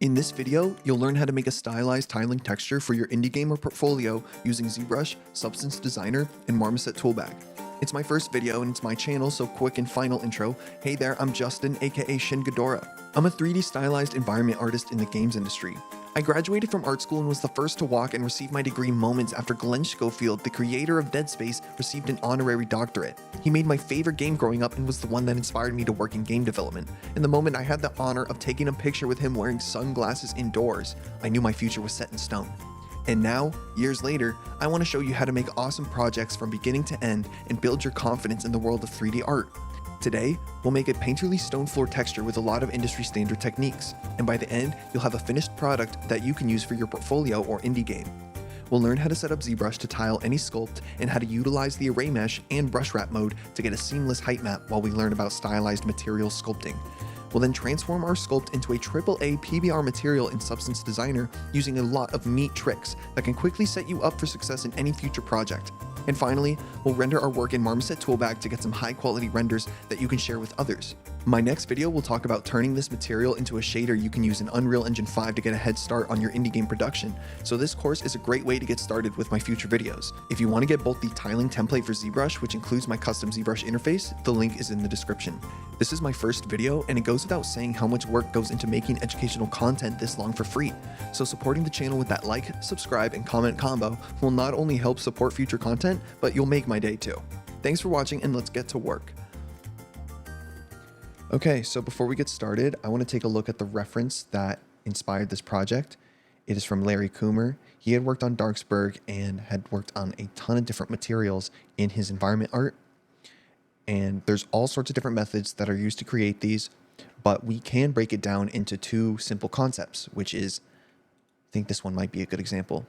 In this video, you'll learn how to make a stylized tiling texture for your indie game or portfolio using ZBrush, Substance Designer, and Marmoset Toolbag. It's my first video and it's my channel, so quick and final intro. Hey there, I'm Justin, aka Shin Ghidorah. I'm a 3D stylized environment artist in the games industry. I graduated from art school and was the first to walk and receive my degree moments after Glenn Schofield, the creator of Dead Space, received an honorary doctorate. He made my favorite game growing up and was the one that inspired me to work in game development. In the moment I had the honor of taking a picture with him wearing sunglasses indoors, I knew my future was set in stone. And now, years later, I want to show you how to make awesome projects from beginning to end and build your confidence in the world of 3D art. Today, we'll make a painterly stone floor texture with a lot of industry standard techniques, and by the end, you'll have a finished product that you can use for your portfolio or indie game. We'll learn how to set up ZBrush to tile any sculpt and how to utilize the array mesh and brush wrap mode to get a seamless height map while we learn about stylized material sculpting. We'll then transform our sculpt into a AAA PBR material in Substance Designer using a lot of neat tricks that can quickly set you up for success in any future project. And finally, we'll render our work in Marmoset Toolbag to get some high quality renders that you can share with others. My next video will talk about turning this material into a shader you can use in Unreal Engine 5 to get a head start on your indie game production, so this course is a great way to get started with my future videos. If you want to get both the tiling template for ZBrush, which includes my custom ZBrush interface, the link is in the description. This is my first video, and it goes without saying how much work goes into making educational content this long for free, so supporting the channel with that like, subscribe, and comment combo will not only help support future content, but you'll make my day too. Thanks for watching, and let's get to work. Okay, so before we get started, I want to take a look at the reference that inspired this project. It is from Larry Coomer. He had worked on Darksburg and had worked on a ton of different materials in his environment art. And there's all sorts of different methods that are used to create these, but we can break it down into two simple concepts, which is, I think this one might be a good example.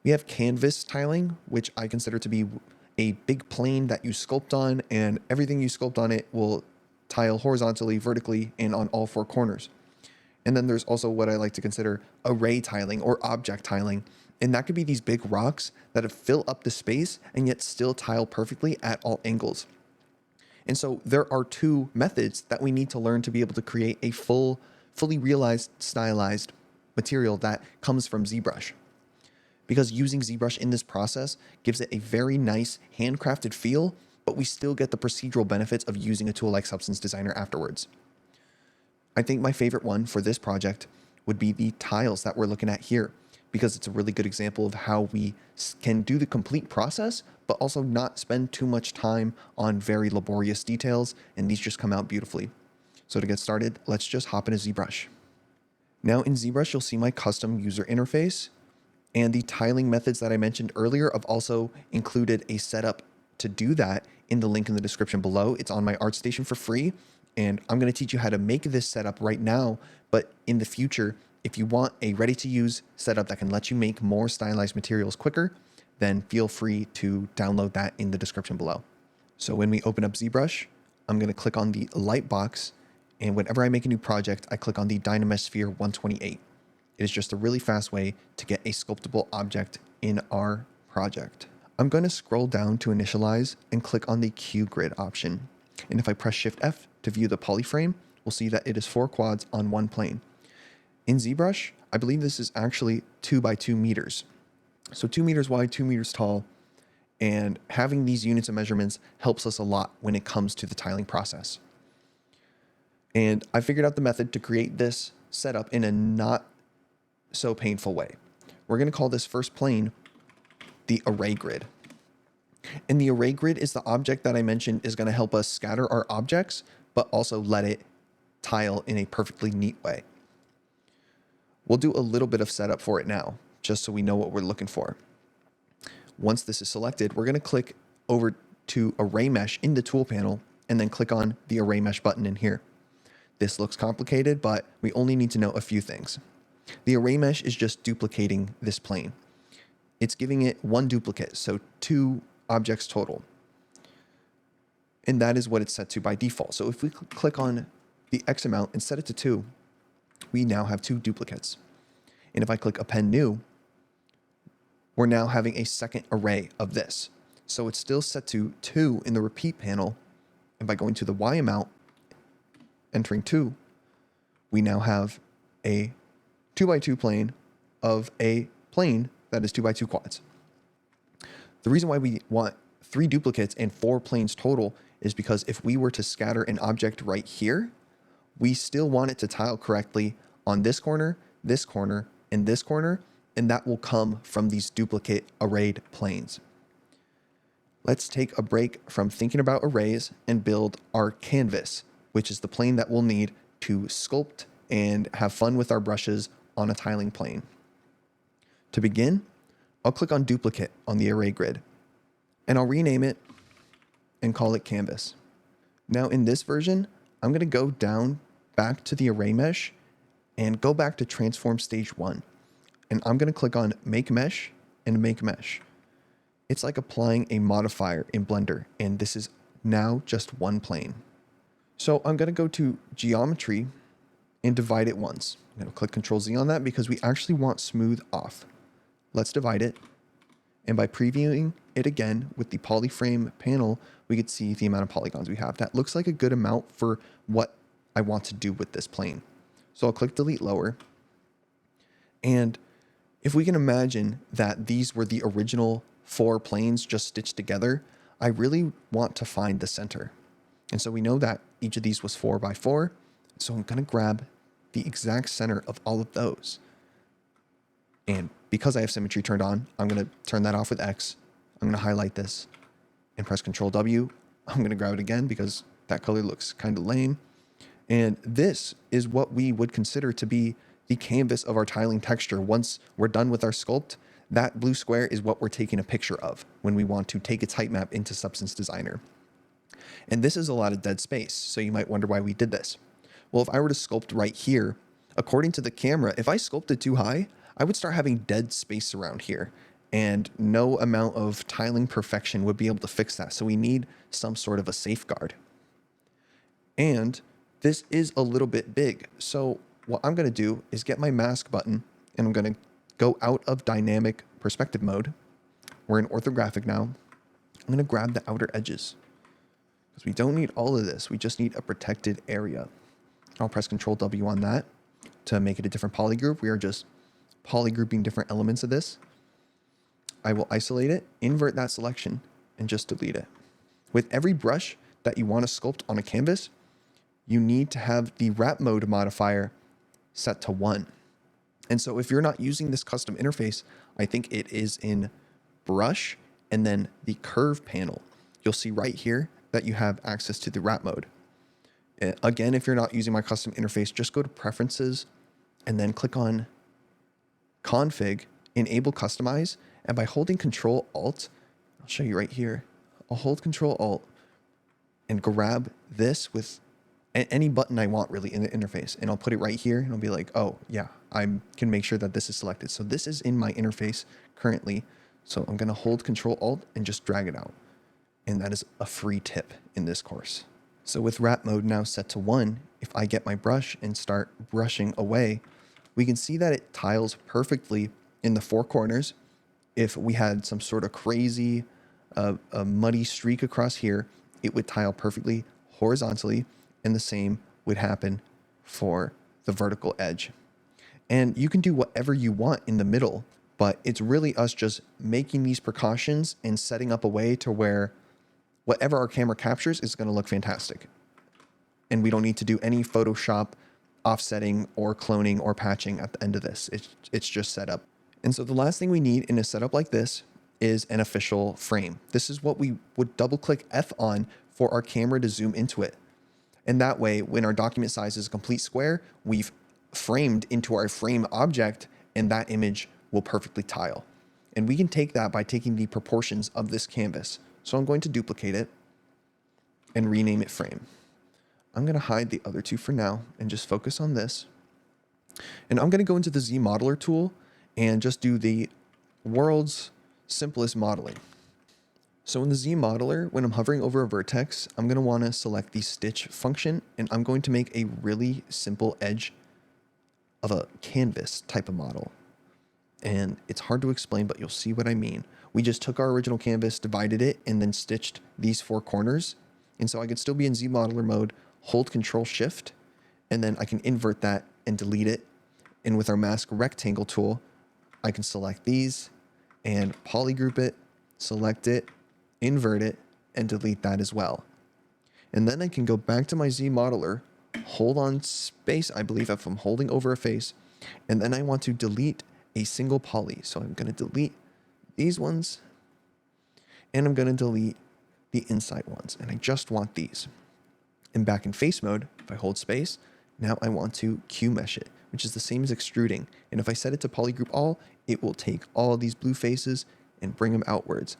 We have canvas tiling, which I consider to be a big plane that you sculpt on, and everything you sculpt on it will tile horizontally, vertically, and on all four corners. And then there's also what I like to consider array tiling or object tiling. And that could be these big rocks that fill up the space and yet still tile perfectly at all angles. And so there are two methods that we need to learn to be able to create a fully realized, stylized material that comes from ZBrush. Because using ZBrush in this process gives it a very nice handcrafted feel, but we still get the procedural benefits of using a tool like Substance Designer afterwards. I think my favorite one for this project would be the tiles that we're looking at here, because it's a really good example of how we can do the complete process, but also not spend too much time on very laborious details, and these just come out beautifully. So to get started, let's just hop into ZBrush. Now in ZBrush, you'll see my custom user interface, and the tiling methods that I mentioned earlier have also included a setup to do that in the link in the description below. It's on my ArtStation for free, and I'm going to teach you how to make this setup right now, but in the future, if you want a ready-to-use setup that can let you make more stylized materials quicker, then feel free to download that in the description below. So when we open up ZBrush, I'm going to click on the light box, and whenever I make a new project, I click on the Dynamesh Sphere 128. It is just a really fast way to get a sculptable object in our project. I'm going to scroll down to initialize and click on the Q grid option. And if I press Shift F to view the polyframe, we'll see that it is 4 quads on one plane. In ZBrush, I believe this is actually 2 by 2 meters. So 2 meters wide, 2 meters tall, and having these units of measurements helps us a lot when it comes to the tiling process. And I figured out the method to create this setup in a not so painful way. We're going to call this first plane the array grid. And the array grid is the object that I mentioned is going to help us scatter our objects, but also let it tile in a perfectly neat way. We'll do a little bit of setup for it now, just so we know what we're looking for. Once this is selected, we're going to click over to Array Mesh in the tool panel, and then click on the Array Mesh button in here. This looks complicated, but we only need to know a few things. The Array Mesh is just duplicating this plane. It's giving it one duplicate, so 2 objects total. And that is what it's set to by default. So if we click on the X amount and set it to 2, we now have 2 duplicates. And if I click Append New, we're now having a second array of this. So it's still set to 2 in the repeat panel. And by going to the Y amount, entering 2, we now have a 2x2 plane of a plane that is 2x2 quads. The reason why we want 3 duplicates and 4 planes total is because if we were to scatter an object right here, we still want it to tile correctly on this corner, and this corner, and that will come from these duplicate arrayed planes. Let's take a break from thinking about arrays and build our canvas, which is the plane that we'll need to sculpt and have fun with our brushes on a tiling plane. To begin, I'll click on duplicate on the array grid, and I'll rename it and call it canvas. Now in this version, I'm going to go down back to the array mesh and go back to transform stage 1. And I'm going to click on make mesh and make mesh. It's like applying a modifier in Blender, and this is now just one plane. So I'm going to go to geometry and divide it once. I'm going to click Control Z on that because we actually want smooth off. Let's divide it. And by previewing it again with the polyframe panel, we could see the amount of polygons we have. That looks like a good amount for what I want to do with this plane. So I'll click delete lower. And if we can imagine that these were the original 4 planes just stitched together, I really want to find the center. And so we know that each of these was 4 by 4. So I'm going to grab the exact center of all of those. And because I have symmetry turned on, I'm going to turn that off with X. I'm going to highlight this and press Control W. I'm going to grab it again because that color looks kind of lame. And this is what we would consider to be the canvas of our tiling texture. Once we're done with our sculpt, that blue square is what we're taking a picture of when we want to take its height map into Substance Designer. And this is a lot of dead space, so you might wonder why we did this. Well, if I were to sculpt right here, according to the camera, if I sculpted too high, I would start having dead space around here, and no amount of tiling perfection would be able to fix that. So we need some sort of a safeguard. And this is a little bit big. So what I'm going to do is get my mask button, and I'm going to go out of dynamic perspective mode. We're in orthographic now. I'm going to grab the outer edges because we don't need all of this. We just need a protected area. I'll press Control W on that to make it a different polygroup. We are just polygrouping different elements of this. I will isolate it, invert that selection, and just delete it. With every brush that you want to sculpt on a canvas, you need to have the wrap mode modifier set to 1. And so if you're not using this custom interface, I think it is in brush and then the curve panel. You'll see right here that you have access to the wrap mode. Again, if you're not using my custom interface, just go to preferences and then click on config, enable customize. And by holding Control Alt, I'll show you right here. I'll hold Control Alt and grab this with any button I want really in the interface. And I'll put it right here and I'll be like, oh yeah, I can make sure that this is selected. So this is in my interface currently. So I'm going to hold Control Alt and just drag it out. And that is a free tip in this course. So with wrap mode now set to 1, if I get my brush and start brushing away, we can see that it tiles perfectly in the 4 corners. If we had some sort of crazy a muddy streak across here, it would tile perfectly horizontally, and the same would happen for the vertical edge. And you can do whatever you want in the middle, but it's really us just making these precautions and setting up a way to where whatever our camera captures is going to look fantastic. And we don't need to do any Photoshop offsetting or cloning or patching at the end of this. It's just set up. And so the last thing we need in a setup like this is an official frame. This is what we would double click F on for our camera to zoom into it. And that way, when our document size is a complete square, we've framed into our frame object, and that image will perfectly tile. And we can take that by taking the proportions of this canvas. So I'm going to duplicate it and rename it frame. I'm going to hide the other 2 for now and just focus on this. And I'm going to go into the Z Modeler tool and just do the world's simplest modeling. So in the Z Modeler, when I'm hovering over a vertex, I'm going to want to select the stitch function, and I'm going to make a really simple edge of a canvas type of model. And it's hard to explain, but you'll see what I mean. We just took our original canvas, divided it, and then stitched these 4 corners. And so I could still be in Z Modeler mode, hold Control Shift, and then I can invert that and delete it. And with our mask rectangle tool, I can select these and polygroup it, select it, invert it, and delete that as well. And then I can go back to my Z modeler, hold on space, I believe if I'm holding over a face, and then I want to delete a single poly. So I'm going to delete these ones, and I'm going to delete the inside ones, and I just want these. And back in face mode, if I hold space, now I want to Q mesh it, which is the same as extruding. And if I set it to polygroup all, it will take all of these blue faces and bring them outwards.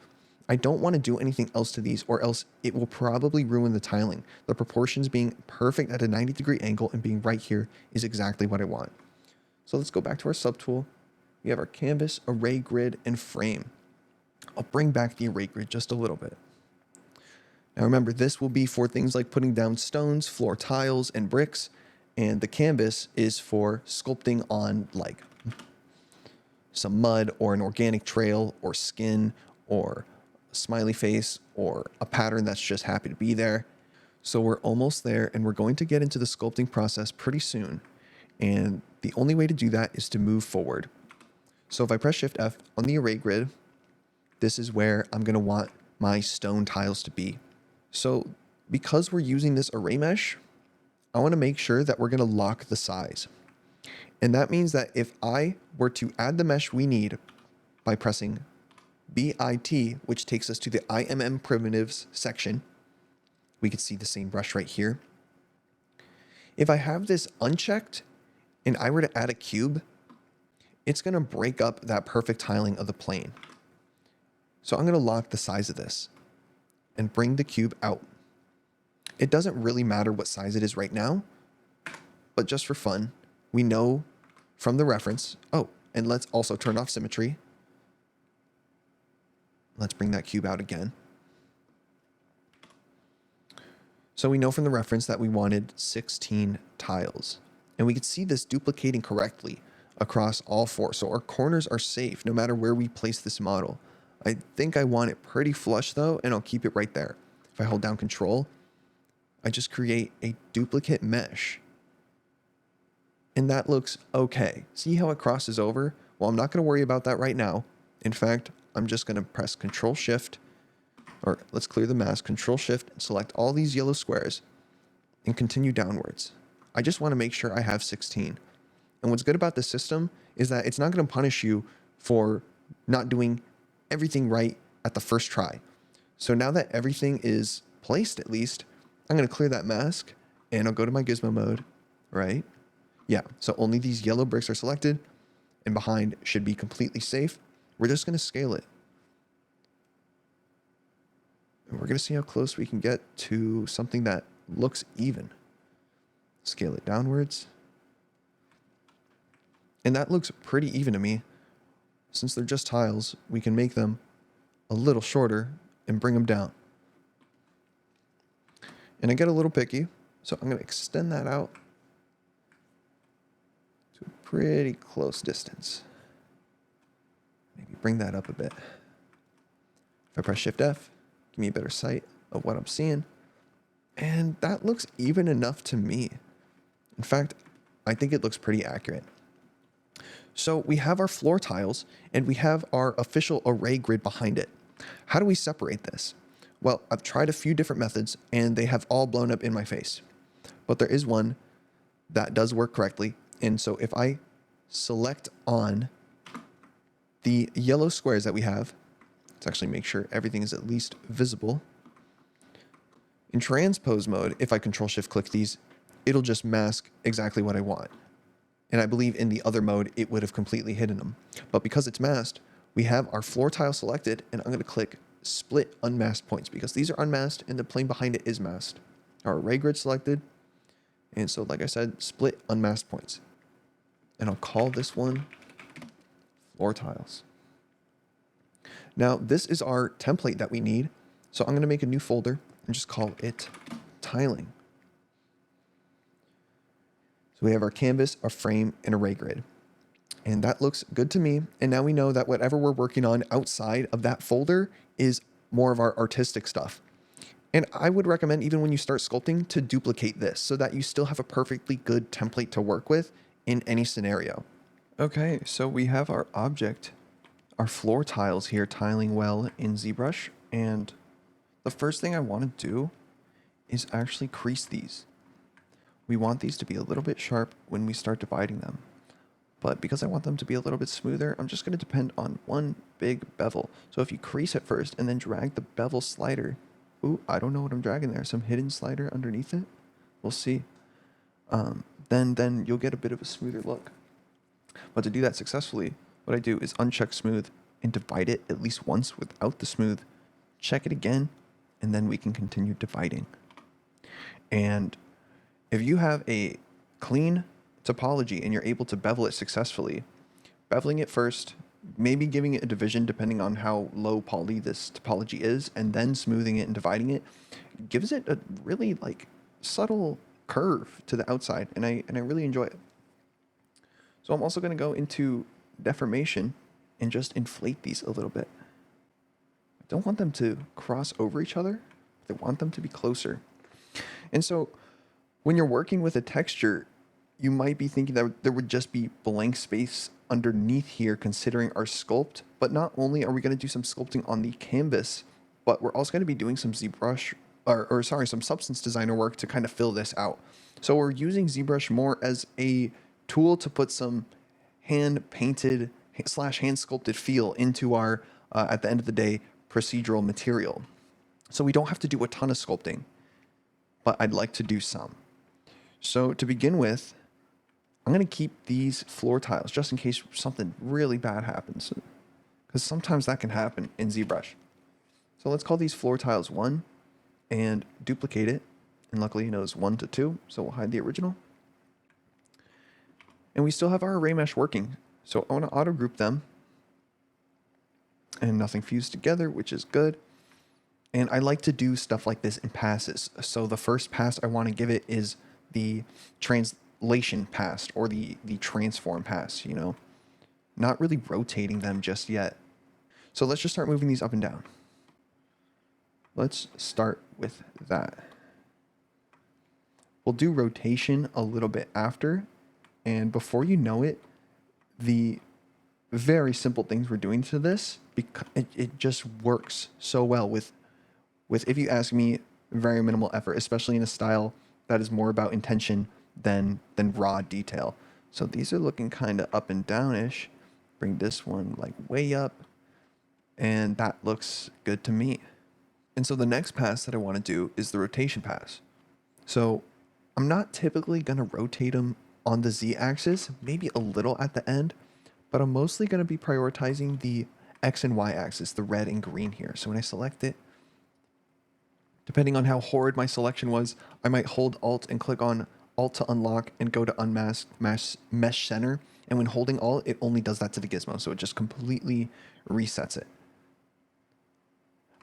I don't want to do anything else to these, or else it will probably ruin the tiling. The proportions being perfect at a 90-degree angle and being right here is exactly what I want. So let's go back to our subtool. We have our canvas, array grid, and frame. I'll bring back the array grid just a little bit. Now remember, this will be for things like putting down stones, floor tiles, and bricks, and the canvas is for sculpting on like some mud or an organic trail or skin or a smiley face or a pattern that's just happy to be there. So we're almost there, and we're going to get into the sculpting process pretty soon. And the only way to do that is to move forward. So if I press Shift F on the array grid, this is where I'm going to want my stone tiles to be. So because we're using this array mesh, I want to make sure that we're going to lock the size. And that means that if I were to add the mesh we need by pressing BIT, which takes us to the IMM primitives section, we could see the same brush right here. If I have this unchecked and I were to add a cube, it's going to break up that perfect tiling of the plane. So I'm going to lock the size of this and bring the cube out. It doesn't really matter what size it is right now, but just for fun, we know from the reference. Oh, and let's also turn off symmetry. Let's bring that cube out again. So we know from the reference that we wanted 16 tiles, and we could see this duplicating correctly across all four. So our corners are safe no matter where we place this model. I think I want it pretty flush though, and I'll keep it right there. If I hold down Control, I just create a duplicate mesh. And that looks okay. See how it crosses over? Well, I'm not going to worry about that right now. In fact, I'm just going to press Control Shift, or let's clear the mask, Control Shift, and select all these yellow squares and continue downwards. I just want to make sure I have 16. And what's good about this system is that it's not going to punish you for not doing everything right at the first try. So now that everything is placed, at least, I'm going to clear that mask and I'll go to my gizmo mode, right? Yeah, so only these yellow bricks are selected and behind should be completely safe. We're just going to scale it. And we're going to see how close we can get to something that looks even. Scale it downwards. And that looks pretty even to me. Since they're just tiles, we can make them a little shorter and bring them down. And I get a little picky, so I'm going to extend that out to a pretty close distance. Maybe bring that up a bit. If I press Shift F, give me a better sight of what I'm seeing. And that looks even enough to me. In fact, I think it looks pretty accurate. So we have our floor tiles and we have our official array grid behind it. How do we separate this? Well, I've tried a few different methods and they have all blown up in my face. But there is one that does work correctly. And so if I select on the yellow squares that we have, let's actually make sure everything is at least visible. In transpose mode, if I Control Shift click these, it'll just mask exactly what I want. And I believe in the other mode, it would have completely hidden them. But because it's masked, we have our floor tile selected, and I'm going to click Split Unmasked Points because these are unmasked and the plane behind it is masked. Our array grid selected, and so like I said, Split Unmasked Points. And I'll call this one Floor Tiles. Now, this is our template that we need, so I'm going to make a new folder and just call it Tiling. So we have our canvas, our frame, and array grid. And that looks good to me. And now we know that whatever we're working on outside of that folder is more of our artistic stuff. And I would recommend, even when you start sculpting, to duplicate this so that you still have a perfectly good template to work with in any scenario. Okay, so we have our object, our floor tiles here tiling well in ZBrush, and the first thing I want to do is actually crease these. We want these to be a little bit sharp when we start dividing them. But because I want them to be a little bit smoother, I'm just going to depend on one big bevel. So if you crease it first and then drag the bevel slider, ooh, I don't know what I'm dragging there, some hidden slider underneath it, we'll see. Then you'll get a bit of a smoother look. But to do that successfully, what I do is uncheck smooth and divide it at least once without the smooth, check it again, and then we can continue dividing. And if you have a clean topology and you're able to bevel it successfully, beveling it first, maybe giving it a division depending on how low poly this topology is, and then smoothing it and dividing it, gives it a really like subtle curve to the outside, and I really enjoy it. So I'm also going to go into deformation and just inflate these a little bit. I don't want them to cross over each other. I want them to be closer. And so when you're working with a texture, you might be thinking that there would just be blank space underneath here considering our sculpt, but not only are we going to do some sculpting on the canvas, but we're also going to be doing some ZBrush, some Substance Designer work to kind of fill this out. So we're using ZBrush more as a tool to put some hand-painted / hand-sculpted feel into our, at the end of the day, procedural material. So we don't have to do a ton of sculpting, but I'd like to do some. So to begin with, I'm going to keep these floor tiles just in case something really bad happens, because sometimes that can happen in ZBrush. So let's call these floor tiles 1 and duplicate it. And luckily it knows 1 to 2, so we'll hide the original. And we still have our array mesh working. So I want to auto group them and nothing fused together, which is good. And I like to do stuff like this in passes. So the first pass I want to give it is the translation pass or the transform pass, you know, not really rotating them just yet. So let's just start moving these up and down. Let's start with that. We'll do rotation a little bit after. And before you know it, the very simple things we're doing to this, because it just works so well with, if you ask me, very minimal effort, especially in a style that is more about intention than raw detail. So these are looking kind of up and down-ish. Bring this one like way up, and that looks good to me. And so the next pass that I want to do is the rotation pass. So I'm not typically going to rotate them on the z-axis, maybe a little at the end, but I'm mostly going to be prioritizing the x and y axis, the red and green here. So when I select it, depending on how horrid my selection was, I might hold Alt and click on Alt to unlock and go to unmask mesh center. And when holding Alt, it only does that to the gizmo. So it just completely resets it.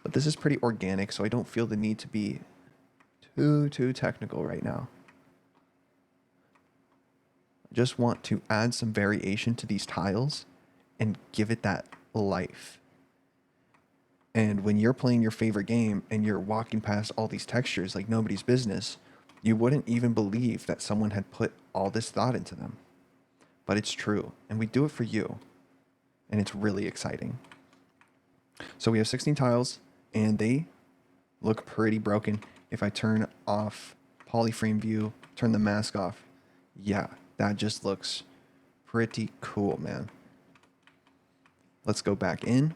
But this is pretty organic, so I don't feel the need to be too technical right now. I just want to add some variation to these tiles and give it that life. And when you're playing your favorite game and you're walking past all these textures like nobody's business, you wouldn't even believe that someone had put all this thought into them. But it's true, and we do it for you, and it's really exciting. So we have 16 tiles, and they look pretty broken. If I turn off polyframe view, turn the mask off, yeah, that just looks pretty cool, man. Let's go back in.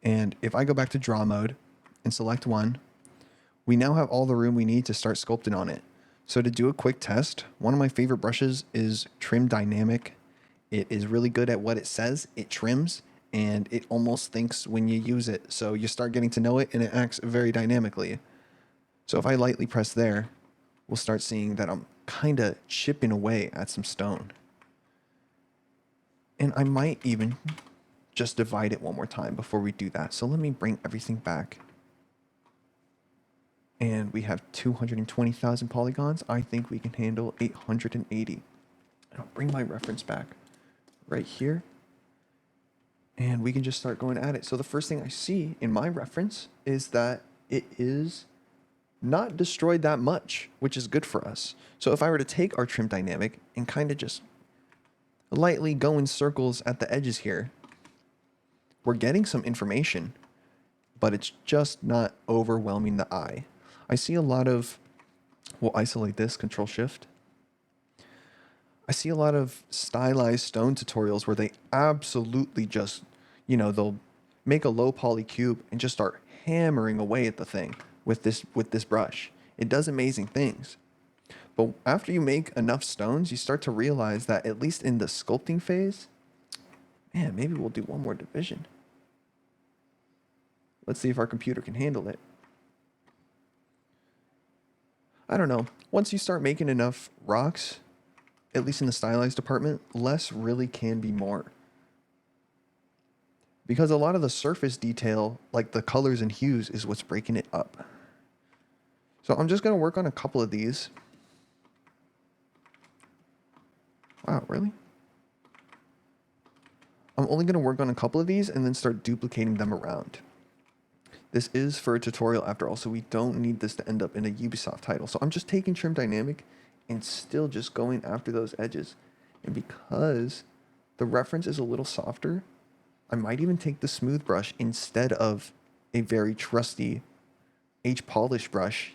And if I go back to draw mode and select one, we now have all the room we need to start sculpting on it. So to do a quick test, one of my favorite brushes is Trim Dynamic. It is really good at what it says. It trims, and it almost thinks when you use it. So you start getting to know it, and it acts very dynamically. So if I lightly press there, we'll start seeing that I'm kind of chipping away at some stone. And I might even just divide it one more time before we do that. So let me bring everything back. And we have 220,000 polygons. I think we can handle 880. And I'll bring my reference back right here. And we can just start going at it. So the first thing I see in my reference is that it is not destroyed that much, which is good for us. So if I were to take our trim dynamic and kind of just lightly go in circles at the edges here, we're getting some information, but it's just not overwhelming the eye. I see a lot of, we'll isolate this, Control Shift. I see a lot of stylized stone tutorials where they absolutely just, they'll make a low poly cube and just start hammering away at the thing with this brush. It does amazing things. But after you make enough stones, you start to realize that at least in the sculpting phase, man, maybe we'll do one more division. Let's see if our computer can handle it. I don't know. Once you start making enough rocks, at least in the stylized department, less really can be more. Because a lot of the surface detail, like the colors and hues, is what's breaking it up. So I'm just going to work on a couple of these. Wow, really? I'm only going to work on a couple of these and then start duplicating them around. This is for a tutorial after all, so we don't need this to end up in a Ubisoft title. So I'm just taking Trim Dynamic and still just going after those edges. And because the reference is a little softer, I might even take the smooth brush instead of a very trusty H-polish brush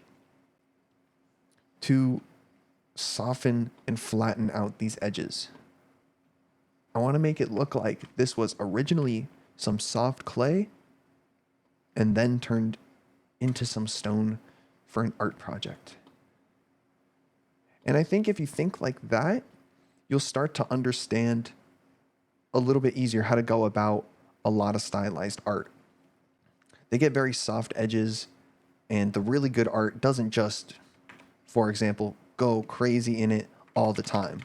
to soften and flatten out these edges. I want to make it look like this was originally some soft clay and then turned into some stone for an art project. And I think if you think like that, you'll start to understand a little bit easier how to go about a lot of stylized art. They get very soft edges, and the really good art doesn't just, for example, go crazy in it all the time.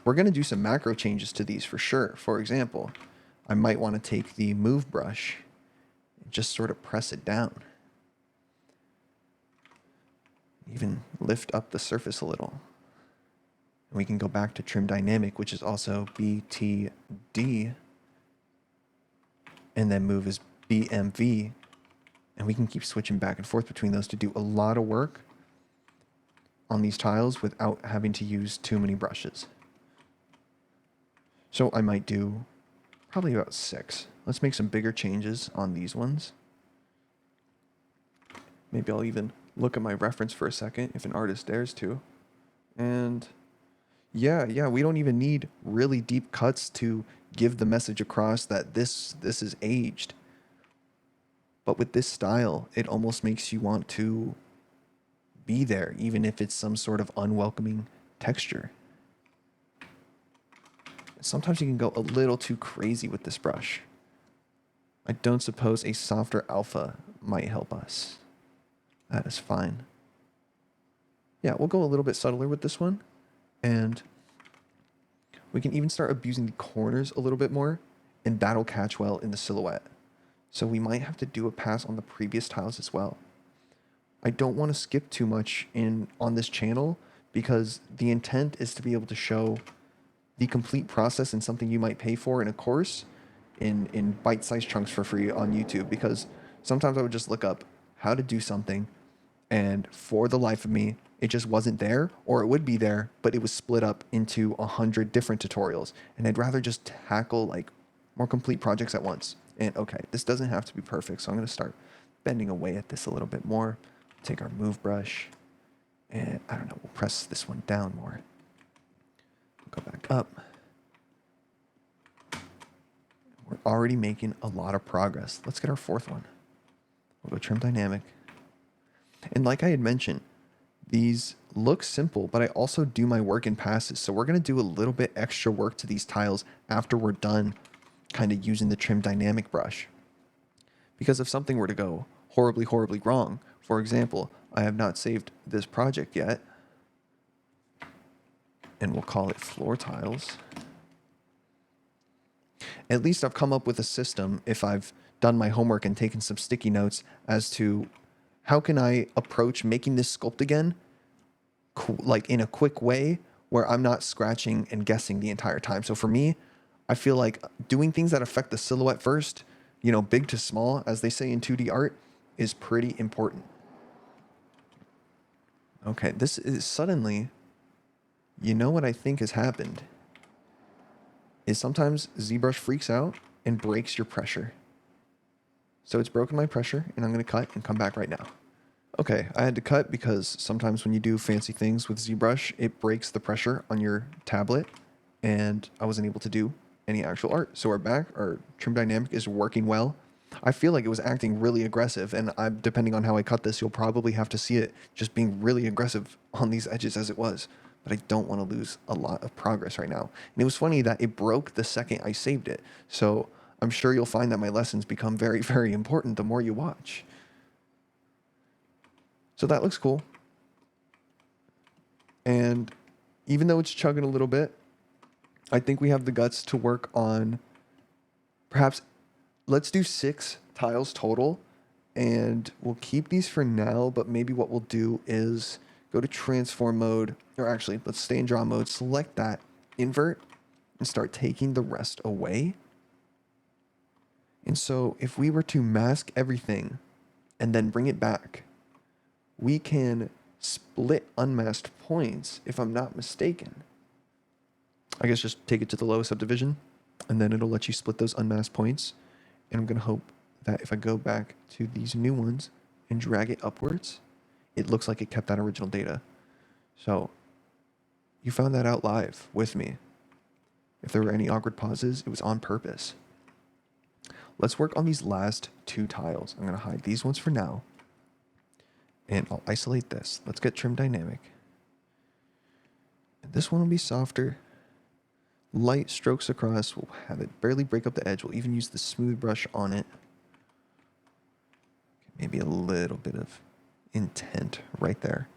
We're going to do some macro changes to these for sure. For example, I might want to take the move brush and just sort of press it down. Even lift up the surface a little. And we can go back to Trim Dynamic, which is also BTD, and then move is BMV. And we can keep switching back and forth between those to do a lot of work on these tiles without having to use too many brushes. So I might do probably about 6. Let's make some bigger changes on these ones. Maybe I'll even look at my reference for a second if an artist dares to. And yeah, we don't even need really deep cuts to give the message across that this is aged. But with this style, it almost makes you want to be there, even if it's some sort of unwelcoming texture. Sometimes you can go a little too crazy with this brush. I don't suppose a softer alpha might help us. That is fine. Yeah, we'll go a little bit subtler with this one. And we can even start abusing the corners a little bit more, and that'll catch well in the silhouette. So we might have to do a pass on the previous tiles as well. I don't want to skip too much on this channel because the intent is to be able to show the complete process in something you might pay for in a course in bite-sized chunks for free on YouTube, because sometimes I would just look up how to do something and for the life of me, it just wasn't there, or it would be there, but it was split up into 100 different tutorials. And I'd rather just tackle like more complete projects at once. And okay, this doesn't have to be perfect, so I'm going to start bending away at this a little bit more. Take our move brush, and I don't know, we'll press this one down more. Go back up. We're already making a lot of progress. Let's get our fourth one. We'll go Trim Dynamic. And like I had mentioned, these look simple, but I also do my work in passes. So we're going to do a little bit extra work to these tiles after we're done kind of using the Trim Dynamic brush. Because if something were to go horribly, horribly wrong, for example, I have not saved this project yet, and we'll call it floor tiles. At least I've come up with a system, if I've done my homework and taken some sticky notes, as to how can I approach making this sculpt again, like in a quick way where I'm not scratching and guessing the entire time. So for me, I feel like doing things that affect the silhouette first, big to small, as they say in 2D art, is pretty important. Okay, this is suddenly, you know what I think has happened is sometimes ZBrush freaks out and breaks your pressure. So it's broken my pressure, and I'm going to cut and come back right now. Okay, I had to cut because sometimes when you do fancy things with ZBrush, it breaks the pressure on your tablet, and I wasn't able to do any actual art. So our trim dynamic is working well. I feel like it was acting really aggressive, and depending on how I cut this, you'll probably have to see it just being really aggressive on these edges as it was. But I don't want to lose a lot of progress right now. And it was funny that it broke the second I saved it. So I'm sure you'll find that my lessons become very, very important the more you watch. So that looks cool. And even though it's chugging a little bit, I think we have the guts to work on perhaps, let's do 6 tiles total, and we'll keep these for now, but maybe what we'll do is go to transform mode, or actually let's stay in draw mode, select that, invert, and start taking the rest away. And so if we were to mask everything and then bring it back, we can split unmasked points, if I'm not mistaken. I guess just take it to the lowest subdivision, and then it'll let you split those unmasked points. And I'm going to hope that if I go back to these new ones and drag it upwards, it looks like it kept that original data. So you found that out live with me. If there were any awkward pauses, it was on purpose. Let's work on these last 2 tiles. I'm going to hide these ones for now. And I'll isolate this. Let's get trim dynamic. And this one will be softer. Light strokes across. We'll have it barely break up the edge. We'll even use the smooth brush on it. Maybe a little bit of intent right there.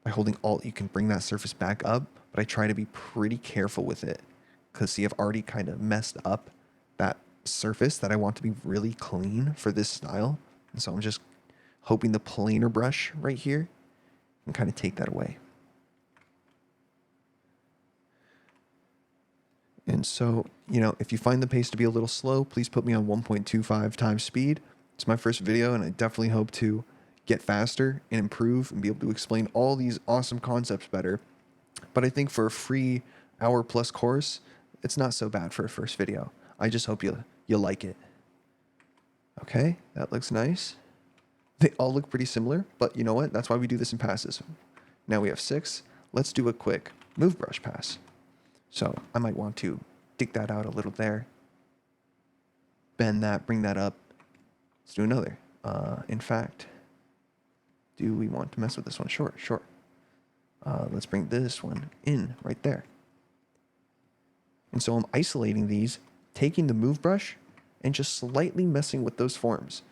By holding Alt, you can bring that surface back up, but I try to be pretty careful with it. Because see, I've already kind of messed up that surface that I want to be really clean for this style. And so I'm just hoping the planer brush right here can kind of take that away. And so, you know, if you find the pace to be a little slow, please put me on 1.25 times speed. It's my first video, and I definitely hope to get faster and improve and be able to explain all these awesome concepts better. But I think for a free hour-plus course, it's not so bad for a first video. I just hope you like it. Okay, that looks nice. They all look pretty similar, but you know what? That's why we do this in passes. Now we have 6. Let's do a quick move brush pass. So I might want to dig that out a little there. Bend that, bring that up. Let's do another. In fact, do we want to mess with this one? Sure. Let's bring this one in right there. And so I'm isolating these, taking the move brush, and just slightly messing with those forms.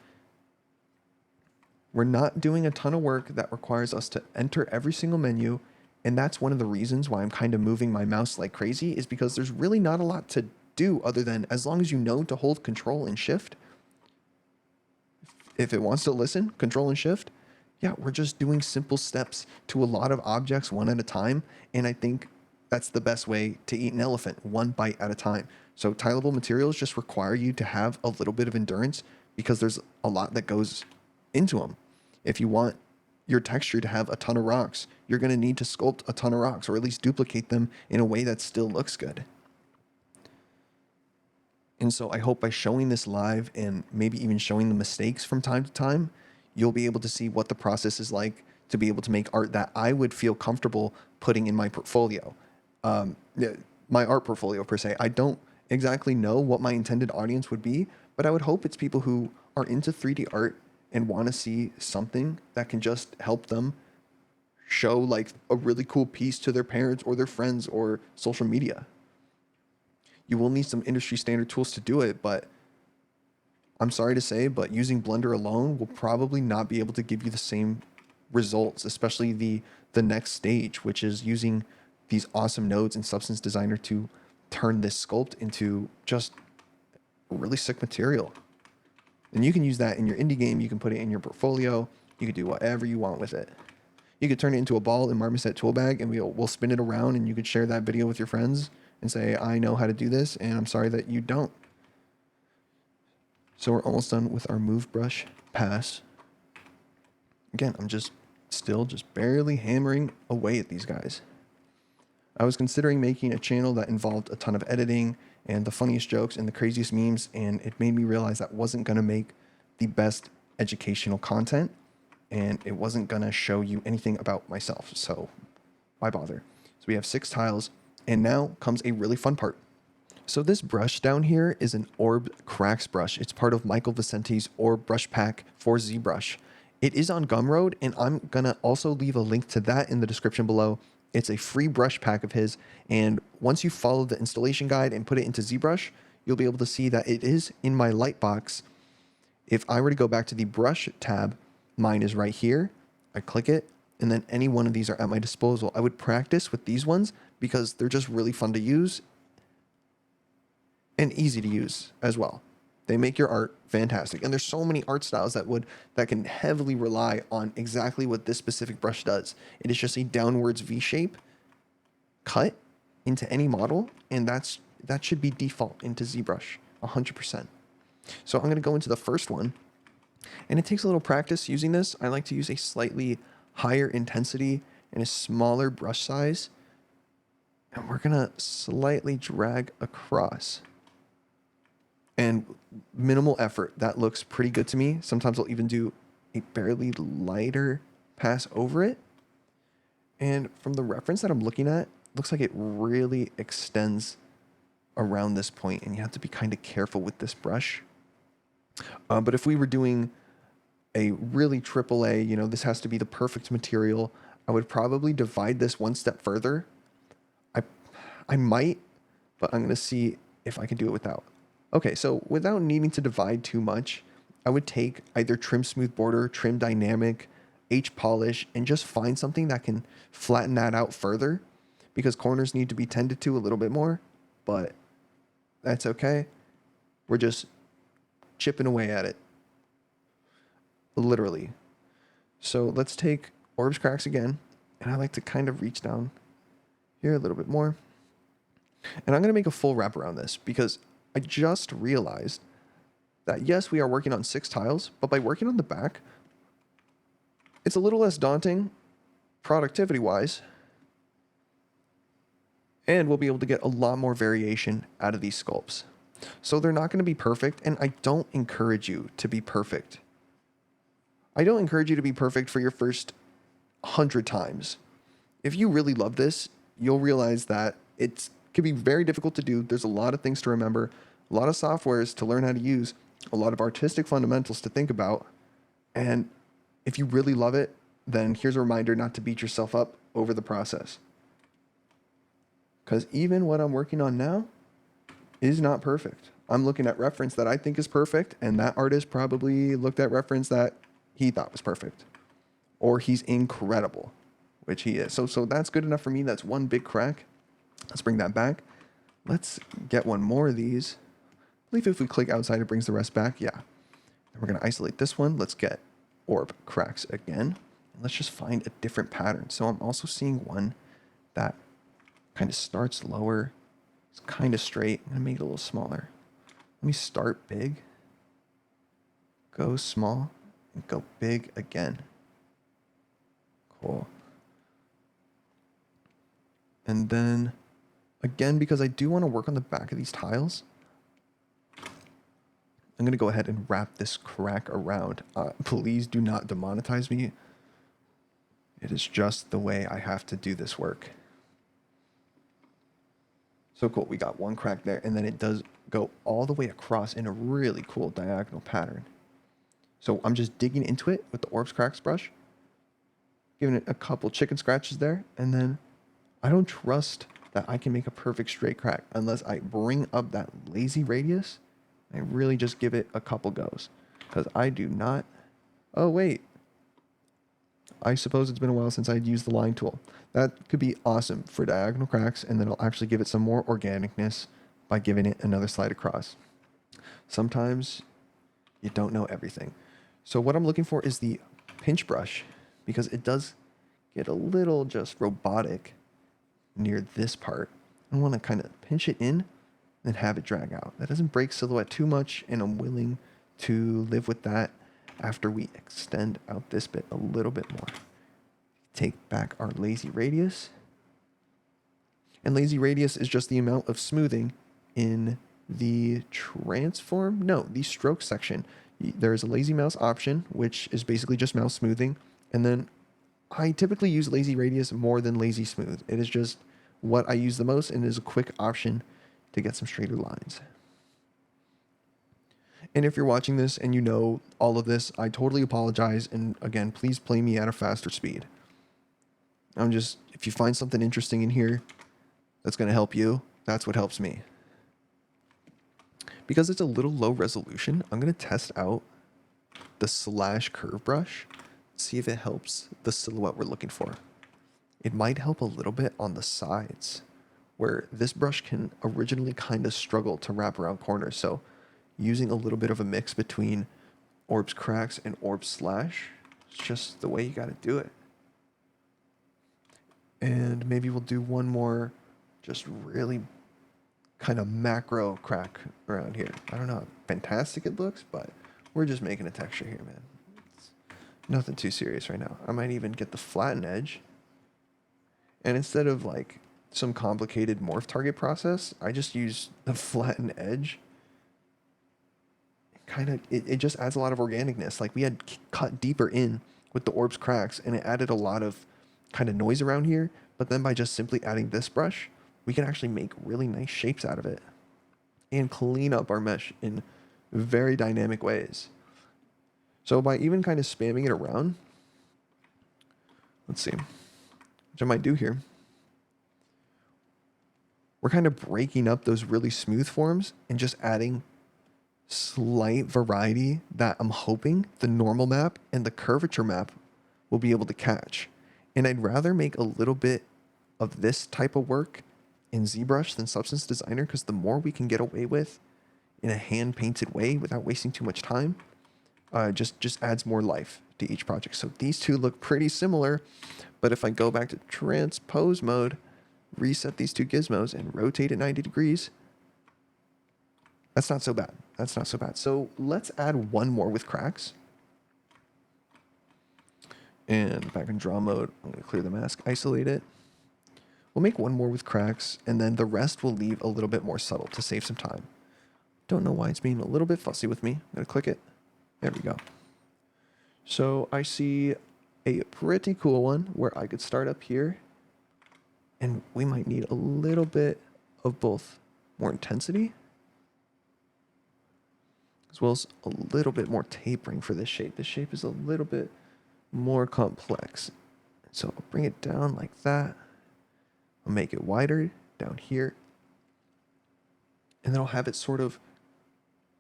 We're not doing a ton of work that requires us to enter every single menu, and that's one of the reasons why I'm kind of moving my mouse like crazy, is because there's really not a lot to do other than, as long as you know to hold Control and Shift, if it wants to listen, Control and Shift, yeah, we're just doing simple steps to a lot of objects one at a time, and I think that's the best way to eat an elephant, one bite at a time. So tileable materials just require you to have a little bit of endurance because there's a lot that goes into them. If you want your texture to have a ton of rocks, you're going to need to sculpt a ton of rocks, or at least duplicate them in a way that still looks good. And so I hope by showing this live and maybe even showing the mistakes from time to time, you'll be able to see what the process is like to be able to make art that I would feel comfortable putting in my portfolio. My art portfolio per se. I don't exactly know what my intended audience would be, but I would hope it's people who are into 3D art and want to see something that can just help them show like a really cool piece to their parents or their friends or social media. You will need some industry standard tools to do it, but I'm sorry to say, but using Blender alone will probably not be able to give you the same results, especially the next stage, which is using these awesome nodes in Substance Designer to turn this sculpt into just a really sick material. And you can use that in your indie game. You can put it in your portfolio. You can do whatever you want with it. You could turn it into a ball in Marmoset Toolbag, and we'll spin it around, and you could share that video with your friends and say, I know how to do this, and I'm sorry that you don't. So we're almost done with our move brush pass. Again, I'm just Still just barely hammering away at these guys. I was considering making a channel that involved a ton of editing and the funniest jokes and the craziest memes, and it made me realize that wasn't going to make the best educational content, and it wasn't going to show you anything about myself, so why bother? So we have 6 tiles, and now comes a really fun part. So this brush down here is an Orb Cracks brush. It's part of Michael Vicente's Orb Brush Pack for ZBrush. It is on Gumroad, and I'm going to also leave a link to that in the description below. It's a free brush pack of his, and once you follow the installation guide and put it into ZBrush, you'll be able to see that it is in my Lightbox. If I were to go back to the brush tab, mine is right here. I click it, and then any one of these are at my disposal. I would practice with these ones because they're just really fun to use and easy to use as well. They make your art fantastic. And there's so many art styles that can heavily rely on exactly what this specific brush does. It is just a downwards V shape cut into any model, and that should be default into ZBrush 100%. So I'm going to go into the first one, and it takes a little practice using this. I like to use a slightly higher intensity and a smaller brush size, and we're going to slightly drag across. And minimal effort, that looks pretty good to me. Sometimes I'll even do a barely lighter pass over it. And from the reference that I'm looking at, looks like it really extends around this point, and you have to be kind of careful with this brush. But if we were doing a really AAA, this has to be the perfect material, I would probably divide this one step further. I might, but I'm going to see if I can do it without. Okay, so without needing to divide too much, I would take either Trim Smooth Border, Trim Dynamic, H Polish, and just find something that can flatten that out further, because corners need to be tended to a little bit more, but that's okay. We're just chipping away at it, literally. So let's take Orbs Cracks again, and I like to kind of reach down here a little bit more. And I'm going to make a full wrap around this, because I just realized that yes, we are working on 6 tiles, but by working on the back, it's a little less daunting productivity-wise, and we'll be able to get a lot more variation out of these sculpts. So they're not going to be perfect, and I don't encourage you to be perfect. I don't encourage you to be perfect for your first 100 times. If you really love this, you'll realize that it can be very difficult to do. There's a lot of things to remember, a lot of softwares to learn how to use, a lot of artistic fundamentals to think about. And if you really love it, then here's a reminder not to beat yourself up over the process. Because even what I'm working on now is not perfect. I'm looking at reference that I think is perfect, and that artist probably looked at reference that he thought was perfect. Or he's incredible, which he is. So that's good enough for me. That's one big crack. Let's bring that back. Let's get one more of these. I believe if we click outside, it brings the rest back. Yeah. And we're going to isolate this one. Let's get Orb Cracks again. And let's just find a different pattern. So I'm also seeing one that kind of starts lower. It's kind of straight. I'm going to make it a little smaller. Let me start big, go small, and go big again. Cool. And then, again, because I do want to work on the back of these tiles, I'm going to go ahead and wrap this crack around. Please do not demonetize me. It is just the way I have to do this work. So cool, we got one crack there, and then it does go all the way across in a really cool diagonal pattern. So I'm just digging into it with the Orbs Cracks brush, giving it a couple chicken scratches there, and then I don't trust that I can make a perfect straight crack unless I bring up that lazy radius. I really just give it a couple goes, because I do not. Oh wait, I suppose it's been a while since I'd used the line tool. That could be awesome for diagonal cracks, and then I'll actually give it some more organicness by giving it another slide across. Sometimes you don't know everything. So what I'm looking for is the pinch brush, because it does get a little just robotic near this part. I want to kind of pinch it in and have it drag out. That doesn't break silhouette too much, and I'm willing to live with that after we extend out this bit a little bit more. take back our lazy radius. And lazy radius is just the amount of smoothing in the transform, no, the stroke section. There is a lazy mouse option, which is basically just mouse smoothing. And then I typically use lazy radius more than lazy smooth. It is just what I use the most, and it is a quick option to get some straighter lines. And if you're watching this and you know all of this, I totally apologize. And again, please play me at a faster speed. If you find something interesting in here that's going to help you, that's what helps me. Because it's a little low resolution, I'm going to test out the slash curve brush, see if it helps the silhouette we're looking for. It might help a little bit on the sides, where this brush can originally kind of struggle to wrap around corners. So using a little bit of a mix between Orbs Cracks and Orbs Slash, it's just the way you got to do it. And maybe we'll do one more just really kind of macro crack around here. I don't know how fantastic it looks, but we're just making a texture here, man. It's nothing too serious right now. I might even get the flatten edge. And instead of like some complicated morph target process, I just use the flatten edge. It just adds a lot of organicness. Like we had cut deeper in with the Orbs Cracks, and it added a lot of kind of noise around here. But then by just simply adding this brush, we can actually make really nice shapes out of it and clean up our mesh in very dynamic ways. So by even kind of spamming it around, let's see, which I might do here, we're kind of breaking up those really smooth forms and just adding slight variety that I'm hoping the normal map and the curvature map will be able to catch. And I'd rather make a little bit of this type of work in ZBrush than Substance Designer, because the more we can get away with in a hand-painted way without wasting too much time, just adds more life to each project. So these two look pretty similar, but if I go back to transpose mode, reset these two gizmos, and rotate it 90 degrees, that's not so bad. That's not so bad. So let's add one more with cracks. And back in draw mode, I'm going to clear the mask, isolate it. We'll make one more with cracks, and then the rest we'll leave a little bit more subtle to save some time. Don't know why it's being a little bit fussy with me. I'm going to click it. There we go. So I see a pretty cool one where I could start up here, and we might need a little bit of both more intensity as well as a little bit more tapering for this shape. This shape is a little bit more complex. So I'll bring it down like that. I'll make it wider down here. And then I'll have it sort of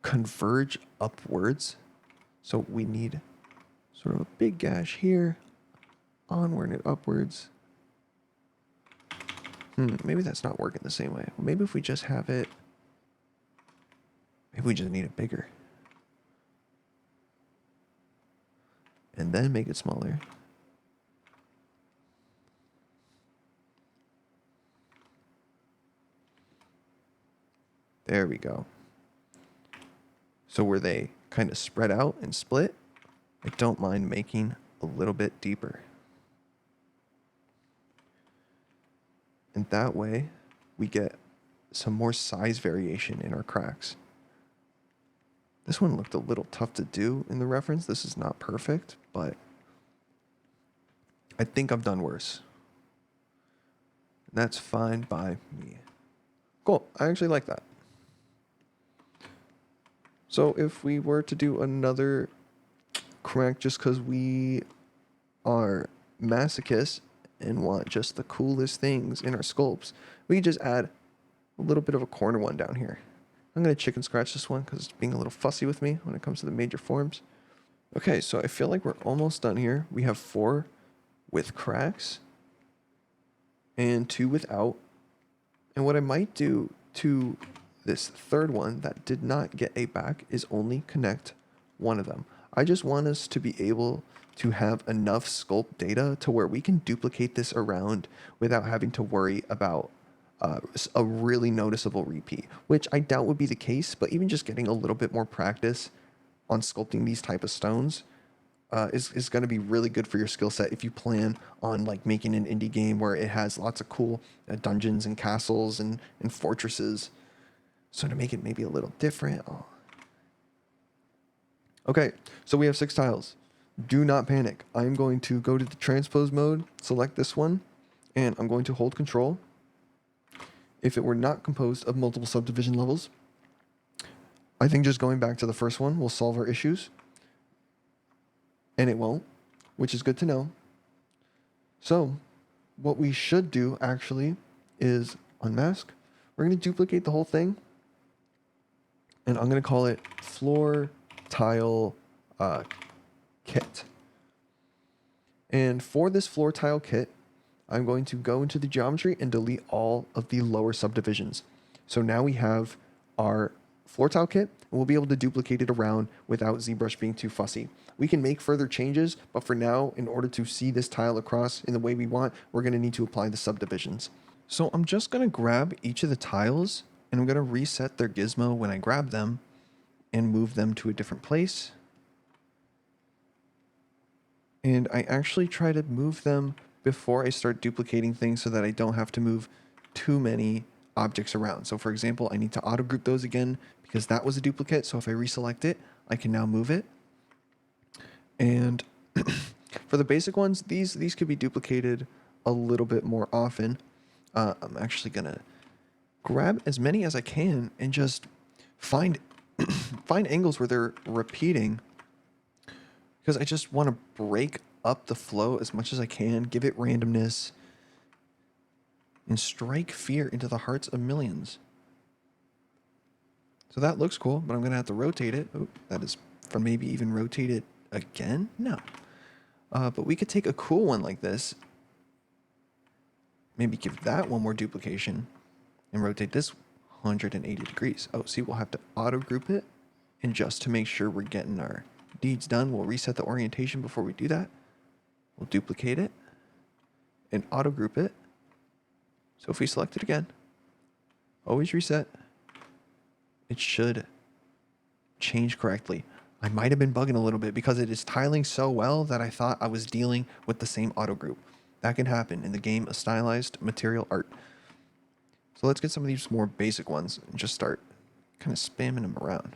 converge upwards. So we need sort of a big gash here, onward and upwards. Maybe that's not working the same way. Maybe if we just have it, maybe we just need it bigger. And then make it smaller. There we go. So where they kind of spread out and split, I don't mind making a little bit deeper. And that way we get some more size variation in our cracks. This one looked a little tough to do in the reference. This is not perfect, but I think I've done worse. That's fine by me. Cool. I actually like that. So if we were to do another crack just because we are masochists and want just the coolest things in our sculpts, we could just add a little bit of a corner one down here. I'm going to chicken scratch this one because it's being a little fussy with me when it comes to the major forms. Okay, so I feel like we're almost done here. We have 4 with cracks and 2 without. And what I might do to this third one that did not get a back is only connect one of them. I just want us to be able to have enough sculpt data to where we can duplicate this around without having to worry about a really noticeable repeat, which I doubt would be the case, but even just getting a little bit more practice on sculpting these type of stones is going to be really good for your skill set if you plan on like making an indie game where it has lots of cool dungeons and castles and fortresses. So to make it maybe a little different. Oh. Okay, so we have 6 tiles. Do not panic. I'm going to go to the transpose mode, select this one, and I'm going to hold control. If it were not composed of multiple subdivision levels, I think just going back to the first one will solve our issues. And it won't, which is good to know. So what we should do actually is unmask. We're going to duplicate the whole thing. And I'm going to call it floor tile kit. And for this floor tile kit, I'm going to go into the geometry and delete all of the lower subdivisions. So now we have our floor tile kit, and we'll be able to duplicate it around without ZBrush being too fussy. We can make further changes, but for now, in order to see this tile across in the way we want, we're going to need to apply the subdivisions. So I'm just going to grab each of the tiles, and I'm going to reset their gizmo when I grab them and move them to a different place. And I actually try to move them before I start duplicating things so that I don't have to move too many objects around. So for example, I need to auto group those again because that was a duplicate. So if I reselect it, I can now move it. And for the basic ones, these could be duplicated a little bit more often. I'm actually gonna grab as many as I can and just find find angles where they're repeating, because I just want to break up the flow as much as I can, give it randomness, and strike fear into the hearts of millions. So that looks cool, but I'm going to have to rotate it. Oh, that is from maybe even rotate it again? No. But we could take a cool one like this, maybe give that one more duplication, and rotate this 180 degrees. Oh, see, we'll have to auto group it, and just to make sure we're getting our deeds done, we'll reset the orientation before we do that. We'll duplicate it and auto group it. So if we select it again, always reset, it should change correctly. I might have been bugging a little bit because it is tiling so well that I thought I was dealing with the same auto group. That can happen in the game of stylized material art. So let's get some of these more basic ones and just start kind of spamming them around.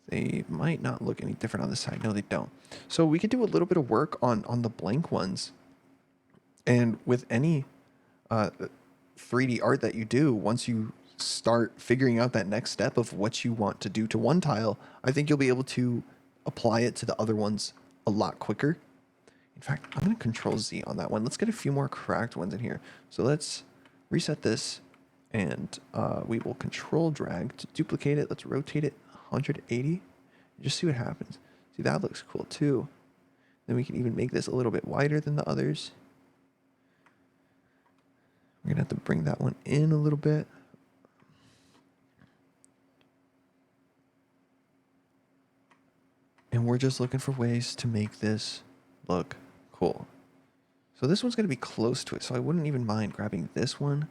They might not look any different on this side. No, they don't. So we could do a little bit of work on the blank ones. And with any 3D art that you do, once you start figuring out that next step of what you want to do to one tile, I think you'll be able to apply it to the other ones a lot quicker. In fact, I'm going to Control Z on that one. Let's get a few more cracked ones in here. So let's reset this, and we will Control drag to duplicate it. Let's rotate it 180. Just see what happens. See, that looks cool too. Then we can even make this a little bit wider than the others. We're gonna have to bring that one in a little bit. And we're just looking for ways to make this look cool. So this one's gonna be close to it, so I wouldn't even mind grabbing this one,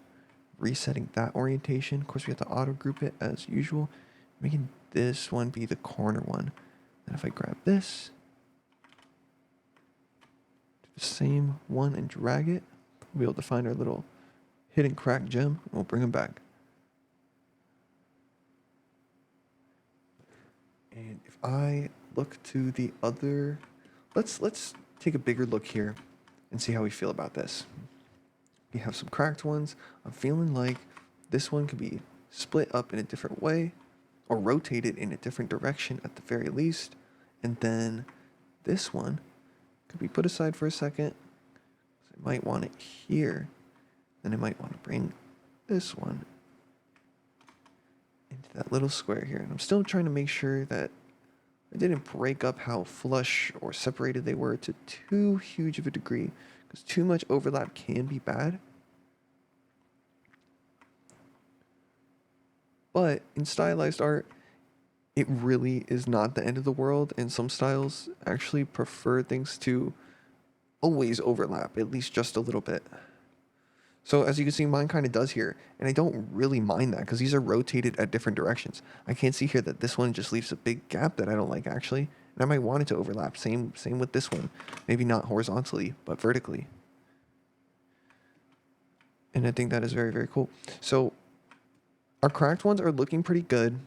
resetting that orientation. Of course, we have to auto group it as usual, making this one be the corner one. And if I grab this, do the same one and drag it, we'll be able to find our little hidden crack gem, and we'll bring them back. And if I look to the other, let's take a bigger look here and see how we feel about this. We have some cracked ones. I'm feeling like this one could be split up in a different way, or rotated in a different direction at the very least. And then this one could be put aside for a second. I might want it here. Then I might want to bring this one into that little square here. And I'm still trying to make sure that I didn't break up how flush or separated they were to too huge of a degree, because too much overlap can be bad. But in stylized art, it really is not the end of the world, and some styles actually prefer things to always overlap, at least just a little bit. So as you can see, mine kind of does here, and I don't really mind that because these are rotated at different directions. I can't see here that this one just leaves a big gap that I don't like actually, And I might want it to overlap. Same with this one. Maybe not horizontally, but vertically. And I think that is very, very cool. So our cracked ones are looking pretty good.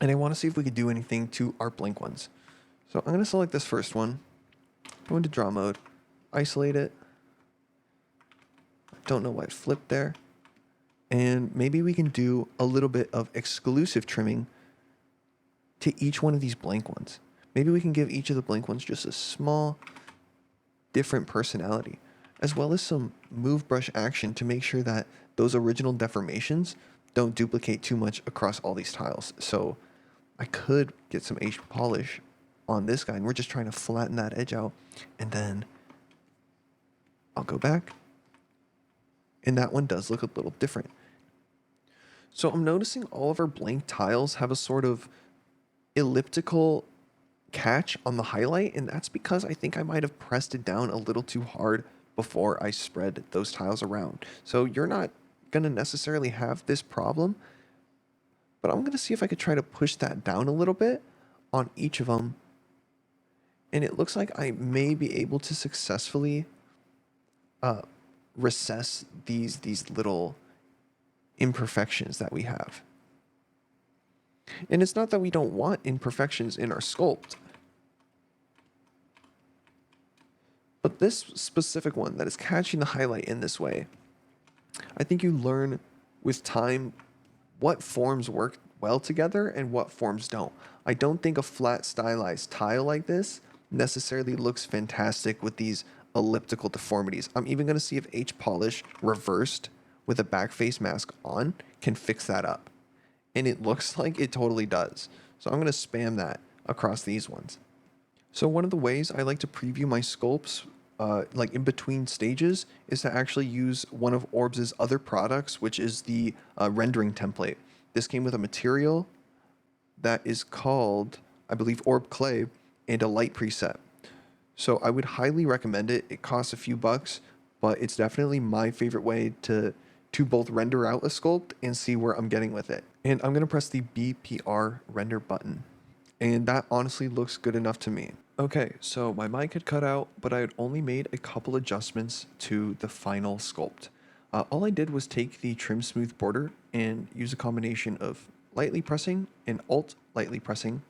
And I want to see if we could do anything to our blank ones. So I'm going to select this first one. Go into draw mode. Isolate it. Don't know why it flipped there. And maybe we can do a little bit of exclusive trimming to each one of these blank ones. Maybe we can give each of the blank ones just a small, different personality, as well as some move brush action to make sure that those original deformations don't duplicate too much across all these tiles. So I could get some H polish on this guy, and we're just trying to flatten that edge out. And then I'll go back, and that one does look a little different. So I'm noticing all of our blank tiles have a sort of elliptical catch on the highlight, and that's because I think I might have pressed it down a little too hard before I spread those tiles around. So you're not going to necessarily have this problem, but I'm going to see if I could try to push that down a little bit on each of them. And it looks like I may be able to successfully recess these little imperfections that we have. And it's not that we don't want imperfections in our sculpt, but this specific one that is catching the highlight in this way, I think you learn with time what forms work well together and what forms don't. I don't think a flat stylized tile like this necessarily looks fantastic with these elliptical deformities. I'm even going to see if H polish reversed with a back face mask on can fix that up. And it looks like it totally does. So I'm going to spam that across these ones. So one of the ways I like to preview my sculpts, like in between stages, is to actually use one of Orbs' other products, which is the rendering template. This came with a material that is called, I believe, Orb Clay, and a light preset. So I would highly recommend it. It costs a few bucks, but it's definitely my favorite way to both render out a sculpt and see where I'm getting with it. And I'm going to press the BPR render button. And that honestly looks good enough to me. Okay, so my mic had cut out, but I had only made a couple adjustments to the final sculpt. All I did was take the trim smooth border and use a combination of lightly pressing and alt lightly pressing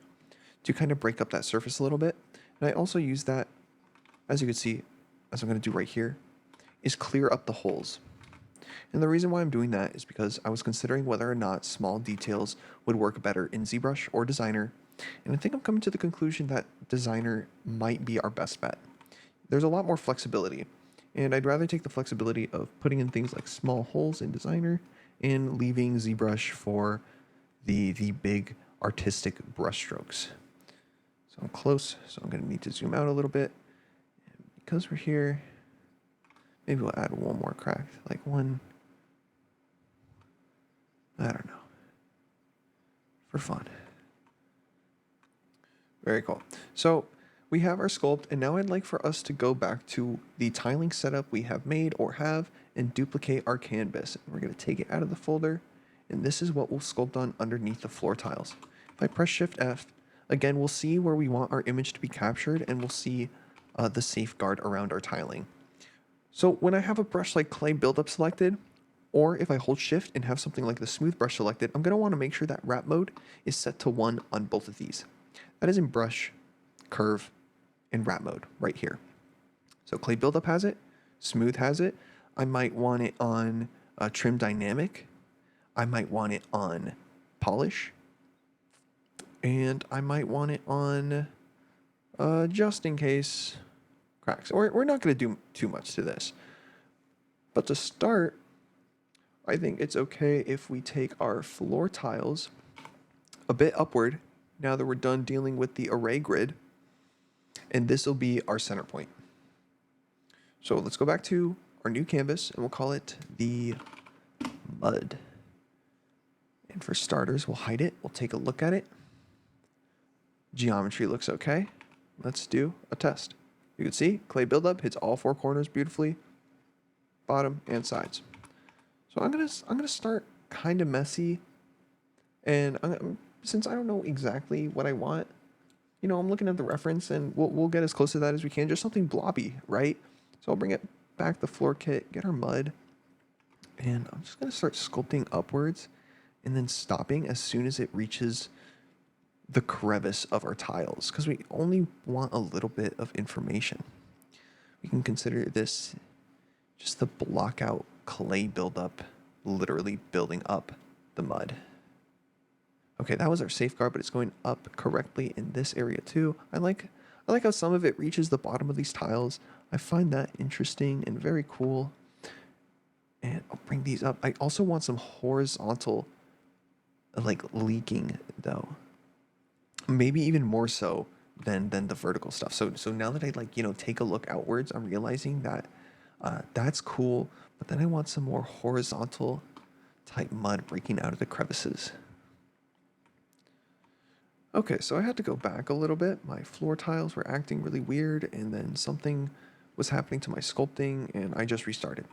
to kind of break up that surface a little bit. And I also used that, as you can see, as I'm going to do right here, is clear up the holes. And the reason why I'm doing that is because I was considering whether or not small details would work better in ZBrush or Designer. And I think I'm coming to the conclusion that Designer might be our best bet. There's a lot more flexibility, and I'd rather take the flexibility of putting in things like small holes in Designer and leaving ZBrush for the big artistic brushstrokes. So I'm close, so I'm going to need to zoom out a little bit. And because we're here, maybe we'll add one more crack, like one, I don't know, for fun. Very cool. So we have our sculpt, and now I'd like for us to go back to the tiling setup we have made or have and duplicate our canvas. We're going to take it out of the folder, and this is what we'll sculpt on underneath the floor tiles. If I press Shift F, again, we'll see where we want our image to be captured, and we'll see the safeguard around our tiling. So when I have a brush like clay buildup selected, or if I hold Shift and have something like the smooth brush selected, I'm going to want to make sure that wrap mode is set to 1 on both of these. That is in brush, curve, and wrap mode right here. So clay buildup has it, smooth has it. I might want it on trim dynamic. I might want it on polish. And I might want it on just in case cracks. We're not going to do too much to this. But to start, I think it's okay if we take our floor tiles a bit upward now that we're done dealing with the array grid, and this will be our center point. So let's go back to our new canvas, and we'll call it the mud. And for starters, we'll hide it. We'll take a look at it. Geometry looks okay. Let's do a test. You can see clay buildup hits all 4 corners beautifully, bottom and sides. So I'm gonna start kind of messy, and since I don't know exactly what I want, I'm looking at the reference and we'll get as close to that as we can. Just something blobby, right? So I'll bring it back the floor kit, get our mud, and I'm just going to start sculpting upwards and then stopping as soon as it reaches the crevice of our tiles, because we only want a little bit of information. We can consider this just the block out clay buildup, literally building up the mud. Okay, that was our safeguard, but it's going up correctly in this area too. I like how some of it reaches the bottom of these tiles. I find that interesting and very cool. And I'll bring these up. I also want some horizontal, like leaking though. Maybe even more so than the vertical stuff. So now that I take a look outwards, I'm realizing that that's cool. But then I want some more horizontal type mud breaking out of the crevices. Okay, so I had to go back a little bit. My floor tiles were acting really weird, and then something was happening to my sculpting, and I just restarted.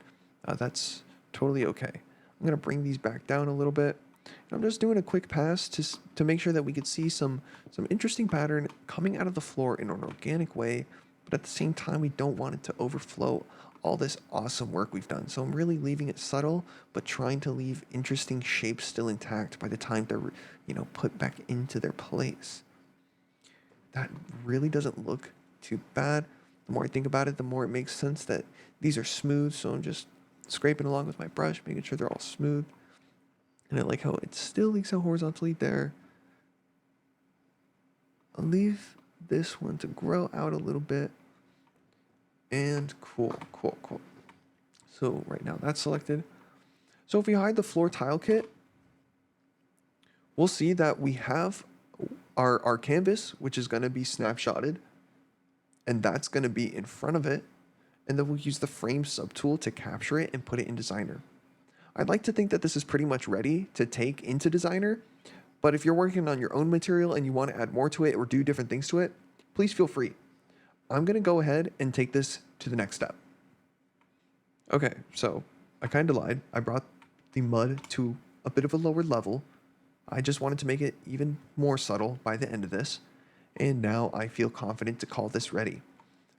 That's totally okay. I'm gonna bring these back down a little bit. And I'm just doing a quick pass to make sure that we could see some interesting pattern coming out of the floor in an organic way, but at the same time, we don't want it to overflow all this awesome work we've done. So I'm really leaving it subtle, but trying to leave interesting shapes still intact by the time they're, put back into their place. That really doesn't look too bad. The more I think about it, the more it makes sense that these are smooth. So I'm just scraping along with my brush, making sure they're all smooth. And I like how it still leaks out horizontally there. I'll leave this one to grow out a little bit. And cool. So right now that's selected. So if we hide the floor tile kit, we'll see that we have our canvas, which is going to be snapshotted. And that's going to be in front of it. And then we'll use the frame subtool to capture it and put it in Designer. I'd like to think that this is pretty much ready to take into Designer. But if you're working on your own material and you want to add more to it or do different things to it, please feel free. I'm going to go ahead and take this to the next step. Okay, so I kind of lied. I brought the mud to a bit of a lower level. I just wanted to make it even more subtle by the end of this. And now I feel confident to call this ready.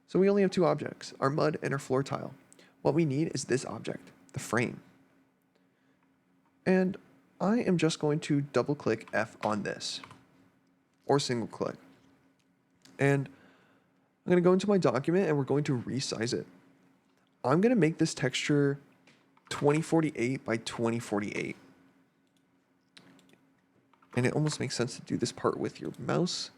So we only have two objects, our mud and our floor tile. What we need is this object, the frame. And I am just going to double click F on this, or single click. And I'm going to go into my document and we're going to resize it. I'm going to make this texture 2048 by 2048. And it almost makes sense to do this part with your mouse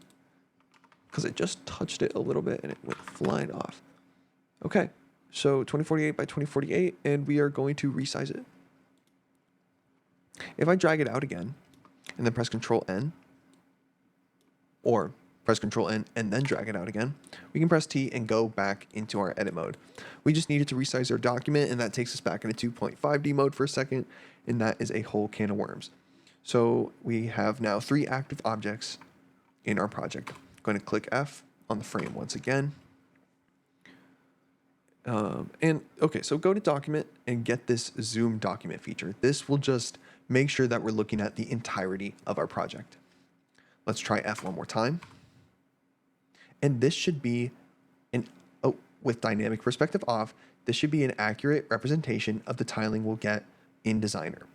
because it just touched it a little bit and it went flying off. Okay, so 2048 by 2048, and we are going to resize it. If I drag it out again and then press Control N, or press Control N and then drag it out again, we can press T and go back into our edit mode. We just needed to resize our document, and that takes us back into 2.5D mode for a second, and that is a whole can of worms. So we have now 3 active objects in our project. I'm going to click F on the frame once again. Okay, so go to document and get this zoom document feature. This will just make sure that we're looking at the entirety of our project. Let's try F one more time. And this should be with dynamic perspective off, this should be an accurate representation of the tiling we'll get in Designer.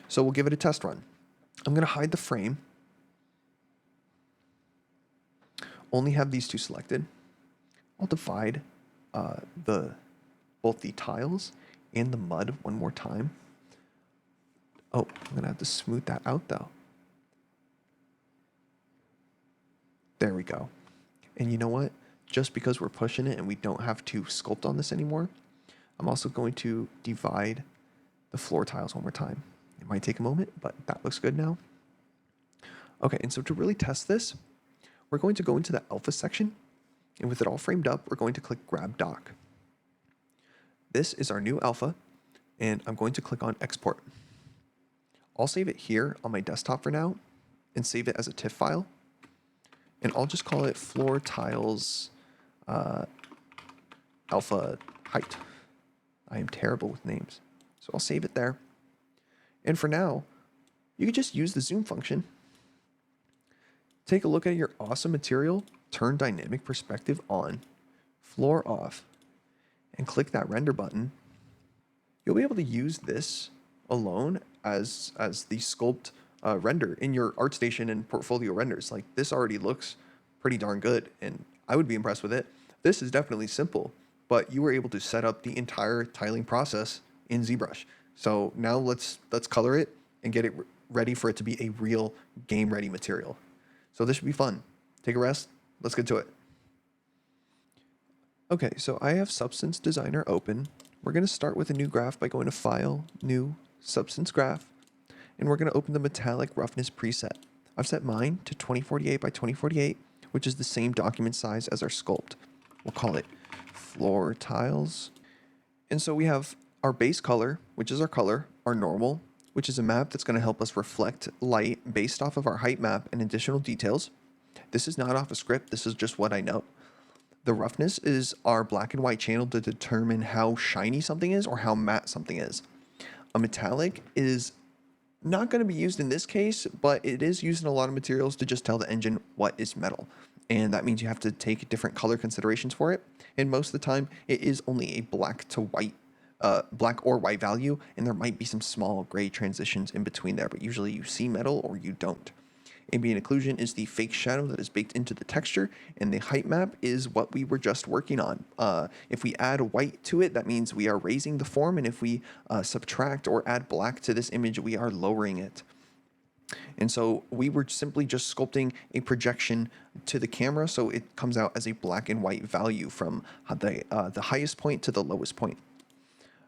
So we'll give it a test run. I'm going to hide the frame. Only have these two selected. I'll divide both the tiles and the mud one more time. Oh, I'm going to have to smooth that out though. There we go. And you know what? Just because we're pushing it and we don't have to sculpt on this anymore, I'm also going to divide the floor tiles one more time. It might take a moment, but that looks good now. Okay, and so to really test this, we're going to go into the alpha section, and with it all framed up, we're going to click Grab Doc. This is our new alpha, and I'm going to click on Export. I'll save it here on my desktop for now, and save it as a TIFF file. And I'll just call it floor tiles alpha height. I am terrible with names. So I'll save it there. And for now, you can just use the zoom function. Take a look at your awesome material turn dynamic perspective on, floor off, and click that render button, you'll be able to use this alone as the sculpt render in your ArtStation and portfolio renders. Like, this already looks pretty darn good, and I would be impressed with it. This is definitely simple, but you were able to set up the entire tiling process in ZBrush. So now let's color it and get it ready for it to be a real game ready material. So this should be fun. Take a rest. Let's get to it. Okay, so I have Substance Designer open. We're going to start with a new graph by going to File, New, Substance Graph, and we're going to open the Metallic Roughness preset. I've set mine to 2048 by 2048, which is the same document size as our sculpt. We'll call it Floor Tiles. And so we have our base color, which is our color, our normal, which is a map that's going to help us reflect light based off of our height map and additional details. This is not off a script. This is just what I know. The roughness is our black and white channel to determine how shiny something is or how matte something is. A metallic is not going to be used in this case, but it is used in a lot of materials to just tell the engine what is metal. And that means you have to take different color considerations for it. And most of the time, it is only a black to white, black or white value, and there might be some small gray transitions in between there, but usually you see metal or you don't. Ambient occlusion is the fake shadow that is baked into the texture, and the height map is what we were just working on. If we add white to it, that means we are raising the form, and if we subtract or add black to this image, we are lowering it. And so we were simply just sculpting a projection to the camera, so it comes out as a black and white value from the highest point to the lowest point.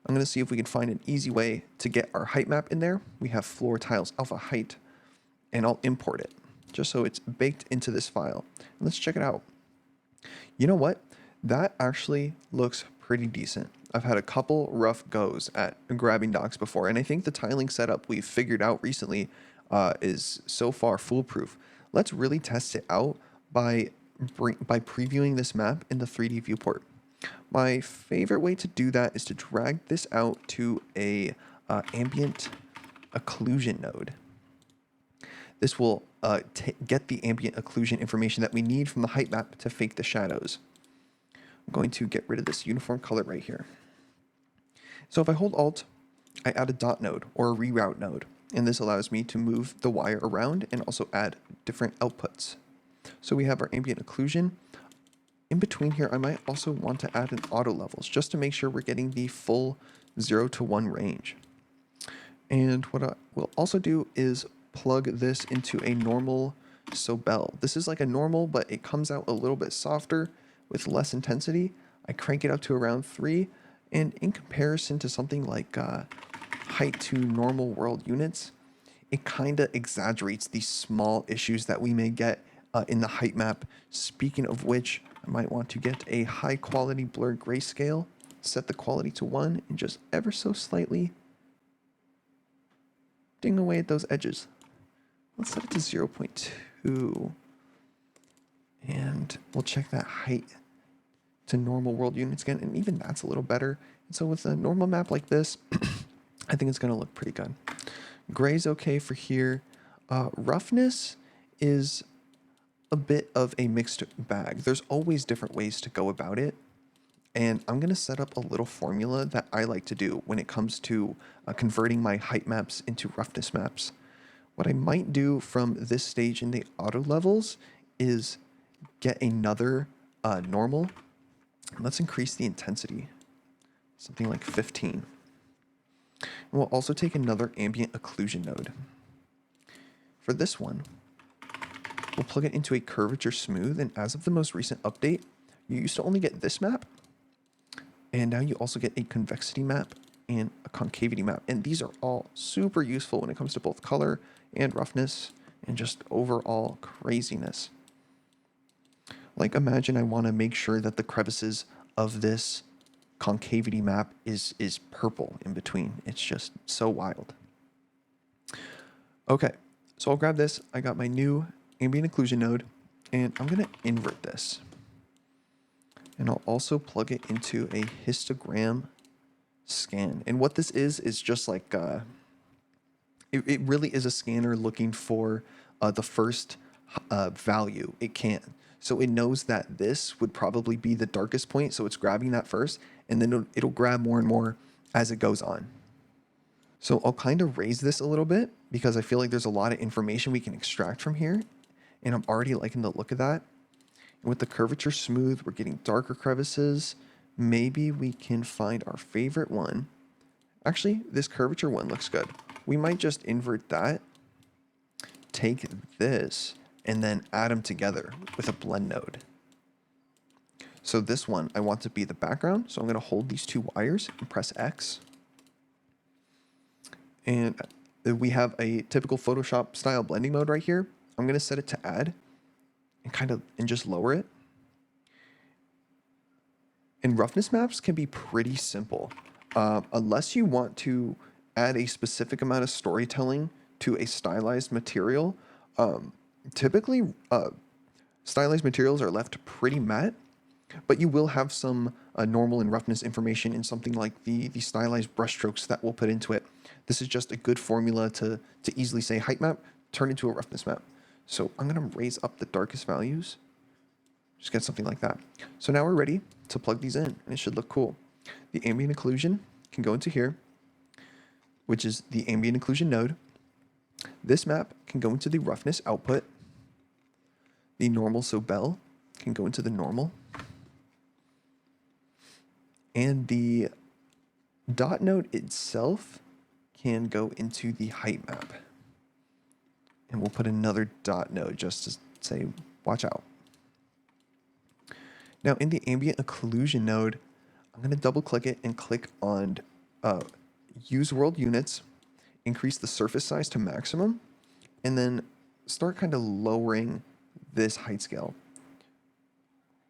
I'm going to see if we can find an easy way to get our height map in there. We have floor tiles alpha height, and I'll import it just so it's baked into this file. And let's check it out. You know what? That actually looks pretty decent. I've had a couple rough goes at grabbing docs before, and I think the tiling setup we've figured out recently is so far foolproof. Let's really test it out by previewing this map in the 3D viewport. My favorite way to do that is to drag this out to a ambient occlusion node. This will get the ambient occlusion information that we need from the height map to fake the shadows. I'm going to get rid of this uniform color right here. So if I hold Alt, I add a dot node or a reroute node, and this allows me to move the wire around and also add different outputs. So we have our ambient occlusion. In between here, I might also want to add an auto levels just to make sure we're getting the full 0 to 1 range. And what I will also do is plug this into a normal Sobel. This is like a normal, but it comes out a little bit softer with less intensity. I crank it up to around 3, and in comparison to something like height to normal world units, it kind of exaggerates these small issues that we may get in the height map. Speaking of which, I might want to get a high quality blur grayscale, set the quality to 1, and just ever so slightly ding away at those edges. Let's set it to 0.2, and we'll check that height to normal world units again, and even that's a little better. And so with a normal map like this, I think it's going to look pretty good. Gray's okay for here. Roughness is a bit of a mixed bag. There's always different ways to go about it, and I'm going to set up a little formula that I like to do when it comes to converting my height maps into roughness maps. What I might do from this stage in the auto levels is get another normal. Let's increase the intensity, something like 15. And we'll also take another ambient occlusion node. For this one, we'll plug it into a curvature smooth, and as of the most recent update, you used to only get this map, and now you also get a convexity map and a concavity map, and these are all super useful when it comes to both color and roughness and just overall craziness. Like, imagine I want to make sure that the crevices of this concavity map is purple in between. It's just so wild. Okay, so I'll grab this. I got my new ambient occlusion node, and I'm going to invert this. And I'll also plug it into a histogram scan. And what this is just like, it really is a scanner looking for the first value it can. So it knows that this would probably be the darkest point. So it's grabbing that first, and then it'll grab more and more as it goes on. So I'll kind of raise this a little bit because I feel like there's a lot of information we can extract from here. And I'm already liking the look of that. And with the curvature smooth, we're getting darker crevices. Maybe we can find our favorite one. Actually, this curvature one looks good. We might just invert that, take this, and then add them together with a blend node. So this one, I want to be the background. So I'm going to hold these two wires and press X. And we have a typical Photoshop style blending mode right here. I'm going to set it to add and just lower it. And roughness maps can be pretty simple. Unless you want to add a specific amount of storytelling to a stylized material, typically stylized materials are left pretty matte, but you will have some normal and roughness information in something like the stylized brushstrokes that we'll put into it. This is just a good formula to easily say height map, turn into a roughness map. So I'm going to raise up the darkest values. Just get something like that. So now we're ready to plug these in, and it should look cool. The ambient occlusion can go into here, which is the ambient occlusion node. This map can go into the roughness output. The normal, so Bell, can go into the normal. And the dot node itself can go into the height map. And we'll put another dot node just to say, watch out. Now in the ambient occlusion node, I'm going to double click it and click on use world units, increase the surface size to maximum, and then start kind of lowering this height scale.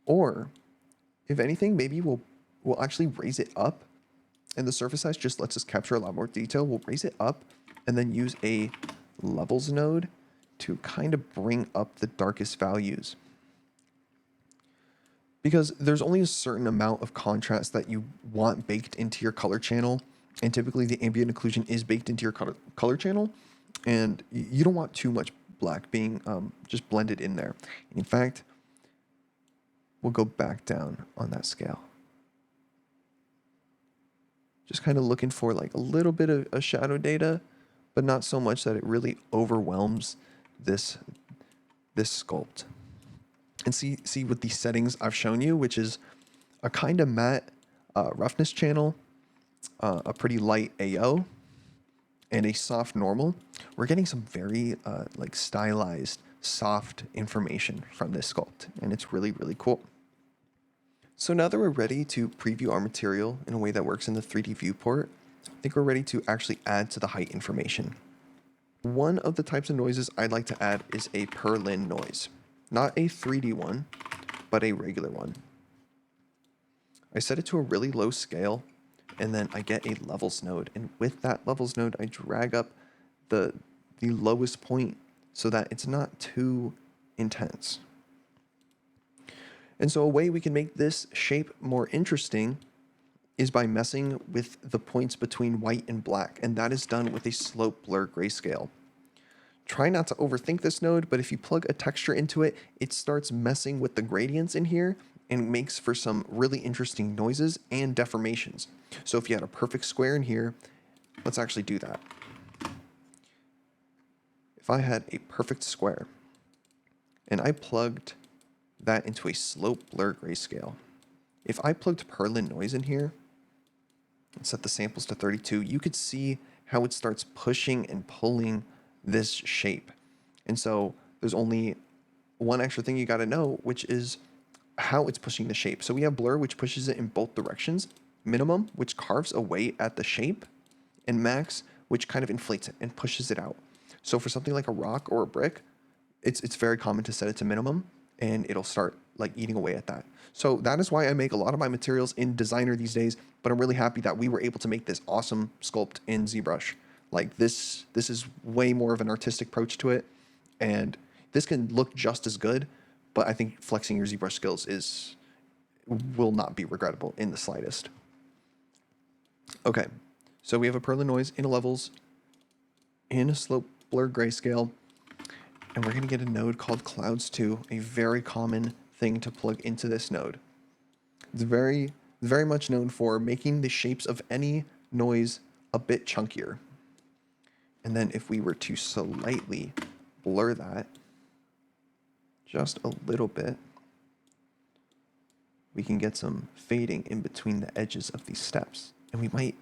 Or if anything, maybe we'll actually raise it up, and the surface size just lets us capture a lot more detail. We'll raise it up and then use a levels node to kind of bring up the darkest values. Because there's only a certain amount of contrast that you want baked into your color channel. And typically the ambient occlusion is baked into your color channel. And you don't want too much black being just blended in there. In fact, we'll go back down on that scale. Just kind of looking for like a little bit of a shadow data, but not so much that it really overwhelms this sculpt. And see with the settings I've shown you, which is a kind of matte roughness channel, a pretty light AO, and a soft normal, we're getting some very like stylized, soft information from this sculpt, and it's really, really cool. So now that we're ready to preview our material in a way that works in the 3D viewport, I think we're ready to actually add to the height information. One of the types of noises I'd like to add is a purlin noise. Not a 3D one, but a regular one. I set it to a really low scale, and then I get a levels node. And with that levels node, I drag up the lowest point so that it's not too intense. And so a way we can make this shape more interesting is by messing with the points between white and black, and that is done with a slope blur grayscale. Try not to overthink this node, but if you plug a texture into it, it starts messing with the gradients in here and makes for some really interesting noises and deformations. So if you had a perfect square in here, let's actually do that. If I had a perfect square and I plugged that into a slope blur grayscale, if I plugged purlin noise in here and set the samples to 32, you could see how it starts pushing and pulling this shape. And so there's only one extra thing you got to know, which is how it's pushing the shape. So we have blur, which pushes it in both directions, minimum, which carves away at the shape, and max, which kind of inflates it and pushes it out. So for something like a rock or a brick, it's very common to set it to minimum, and it'll start like eating away at that. So that is why I make a lot of my materials in Designer these days, but I'm really happy that we were able to make this awesome sculpt in ZBrush. Like this is way more of an artistic approach to it, and this can look just as good, but I think flexing your ZBrush skills will not be regrettable in the slightest. Okay, so we have a purlin noise in a levels, in a slope blur grayscale, And we're going to get a node called Clouds 2, a very common thing to plug into this node. It's very much known for making the shapes of any noise a bit chunkier. And then if we were to slightly blur that just a little bit, we can get some fading in between the edges of these steps. And we might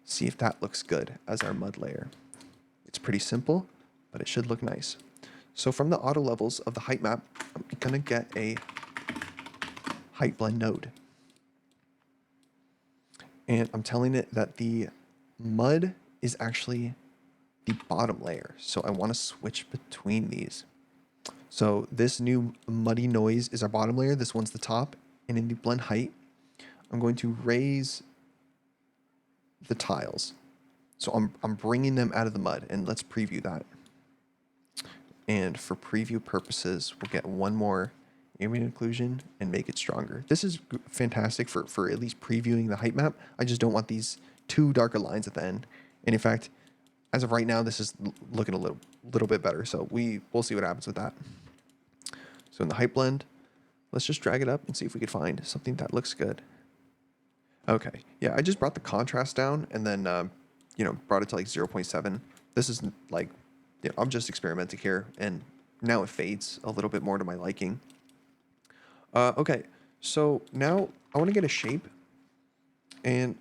see if that looks good as our mud layer. It's pretty simple, but it should look nice. So from the auto levels of the height map, I'm gonna get a height blend node. And I'm telling it that the mud is actually the bottom layer. So I want to switch between these. So this new muddy noise is our bottom layer. This one's the top. And in the blend height, I'm going to raise the tiles. So I'm bringing them out of the mud, and let's preview that. And for preview purposes, we'll get one more ambient occlusion and make it stronger. This is fantastic for at least previewing the height map. I just don't want these two darker lines at the end. And in fact, as of right now, this is looking a little bit better. So we'll see what happens with that. So in the height blend, let's just drag it up and see if we could find something that looks good. Okay, yeah, I just brought the contrast down and then, brought it to like 0.7. This is like, I'm just experimenting here, and now it fades a little bit more to my liking. Okay, so now I want to get a shape, and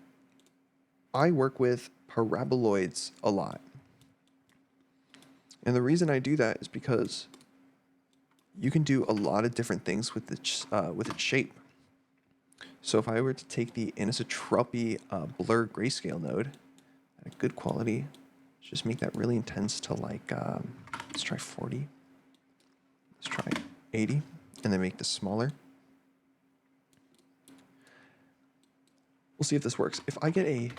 I work with paraboloids a lot. And the reason I do that is because you can do a lot of different things with its shape. So if I were to take the anisotropy blur grayscale node at a good quality, just make that really intense to like, let's try 40. Let's try 80, and then make this smaller. We'll see if this works. If I get a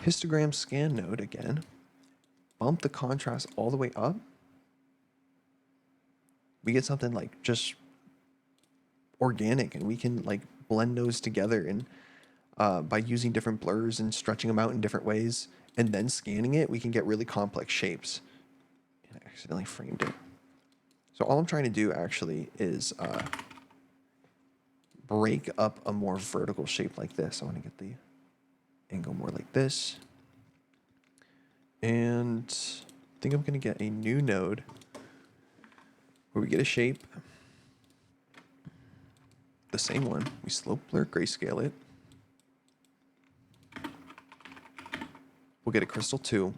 histogram scan node again, bump the contrast all the way up, we get something like just organic, and we can like blend those together, and by using different blurs and stretching them out in different ways and then scanning it, we can get really complex shapes. And I accidentally framed it. So all I'm trying to do actually is break up a more vertical shape like this. I want to get the angle more like this. And I think I'm going to get a new node where we get a shape, the same one. We slope blur grayscale it. We'll get a crystal 2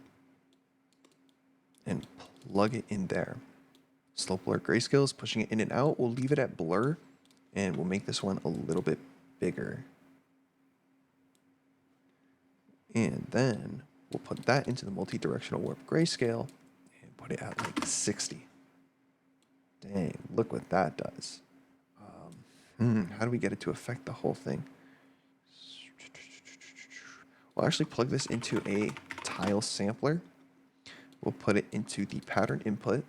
and plug it in there. Slope blur grayscale is pushing it in and out. We'll leave it at blur, and we'll make this one a little bit bigger. And then we'll put that into the multi-directional warp grayscale and put it at like 60. Dang, look what that does. How do we get it to affect the whole thing? We'll actually plug this into a tile sampler. We'll put it into the pattern input.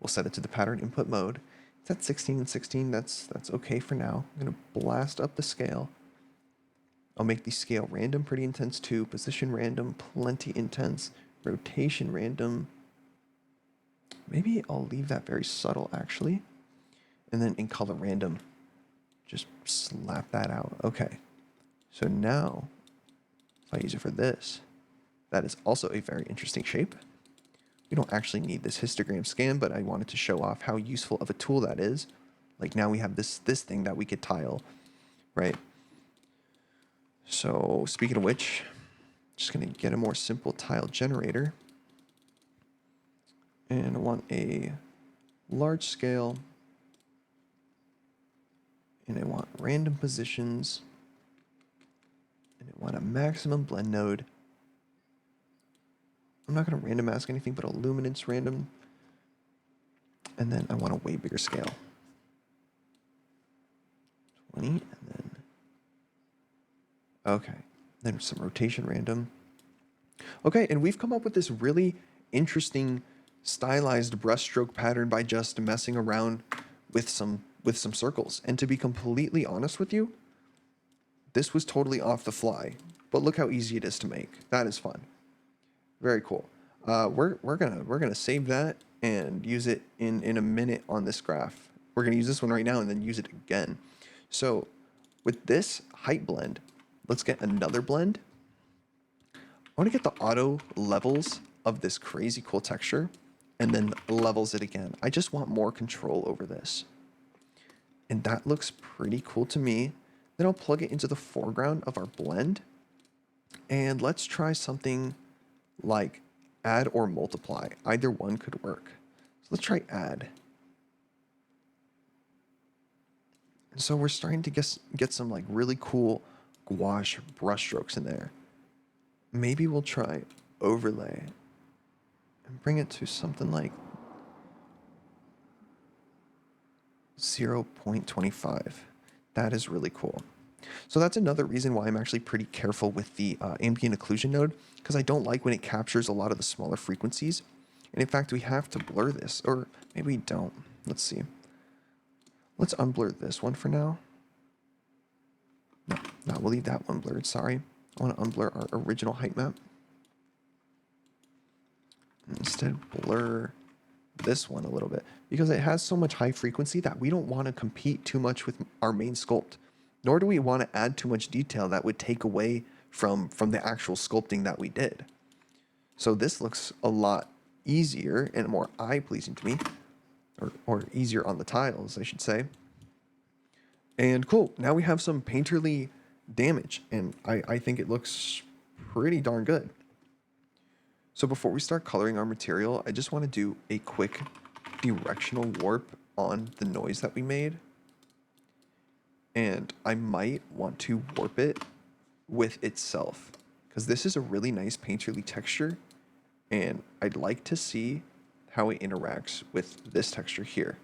We'll set it to the pattern input mode. It's at 16 and 16. That's okay for now. I'm going to blast up the scale. I'll make the scale random pretty intense too. Position random, plenty intense. Rotation random. Maybe I'll leave that very subtle actually. And then in color random, just slap that out. Okay. So now, if I use it for this, that is also a very interesting shape. We don't actually need this histogram scan, but I wanted to show off how useful of a tool that is. Like now we have this thing that we could tile, right? So speaking of which, just gonna get a more simple tile generator. And I want a large scale, and I want random positions, and I want a maximum blend node. I'm not going to random mask anything but a luminance random. And then I want a way bigger scale. 20, and then... Okay, then some rotation random. Okay, and we've come up with this really interesting stylized brushstroke pattern by just messing around with some circles. And to be completely honest with you, this was totally off the fly. But look how easy it is to make. That is fun. Very cool. We're gonna save that and use it in a minute on this graph. We're going to use this one right now and then use it again. So with this height blend, let's get another blend. I want to get the auto levels of this crazy cool texture and then levels it again. I just want more control over this. And that looks pretty cool to me. Then I'll plug it into the foreground of our blend. And let's try something like add or multiply. Either one could work. So let's try add. And so we're starting to get some like really cool gouache brush strokes in there. Maybe we'll try overlay and bring it to something like 0.25. That is really cool. So that's another reason why I'm actually pretty careful with the ambient occlusion node, because I don't like when it captures a lot of the smaller frequencies. And in fact, we have to blur this, or maybe we don't. Let's see. Let's unblur this one for now. No, we'll leave that one blurred, sorry. I want to unblur our original height map. And instead blur this one a little bit, because it has so much high frequency that we don't want to compete too much with our main sculpt. Nor do we want to add too much detail that would take away from the actual sculpting that we did. So this looks a lot easier and more eye-pleasing to me, or easier on the tiles, I should say. And cool, now we have some painterly damage, and I think it looks pretty darn good. So before we start coloring our material, I just want to do a quick directional warp on the noise that we made. And I might want to warp it with itself, because this is a really nice painterly texture, and I'd like to see how it interacts with this texture here.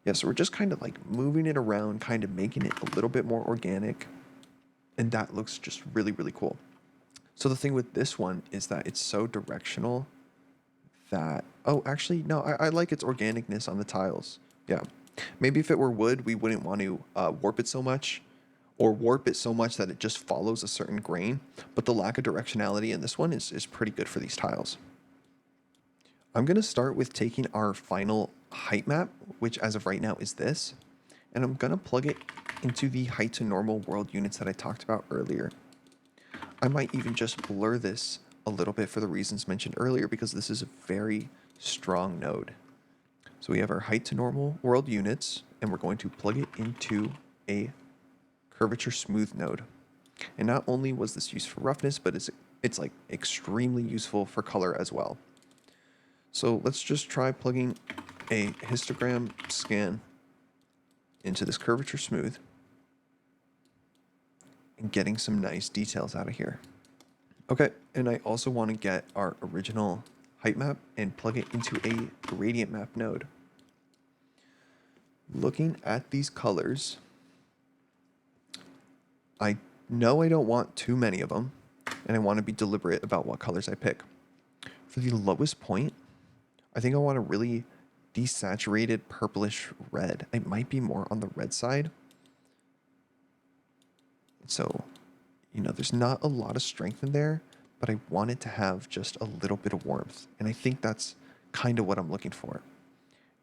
Yeah, so we're just kind of like moving it around, kind of making it a little bit more organic, and that looks just really, really cool. So the thing with this one is that it's so directional that, oh, actually, no, I like its organicness on the tiles. Yeah. Maybe if it were wood, we wouldn't want to warp it so much, or warp it so much that it just follows a certain grain. But the lack of directionality in this one is pretty good for these tiles. I'm going to start with taking our final height map, which as of right now is this, and I'm going to plug it into the height to normal world units that I talked about earlier. I might even just blur this a little bit for the reasons mentioned earlier, because this is a very strong node. So we have our height to normal world units, and we're going to plug it into a curvature smooth node. And not only was this used for roughness, but it's like extremely useful for color as well. So let's just try plugging a histogram scan into this curvature smooth and getting some nice details out of here. Okay, and I also want to get our original height map and plug it into a gradient map node. Looking at these colors, I know I don't want too many of them, and I want to be deliberate about what colors I pick. For the lowest point, I think I want a really desaturated purplish red. It might be more on the red side. So, there's not a lot of strength in there, but I want it to have just a little bit of warmth. And I think that's kind of what I'm looking for.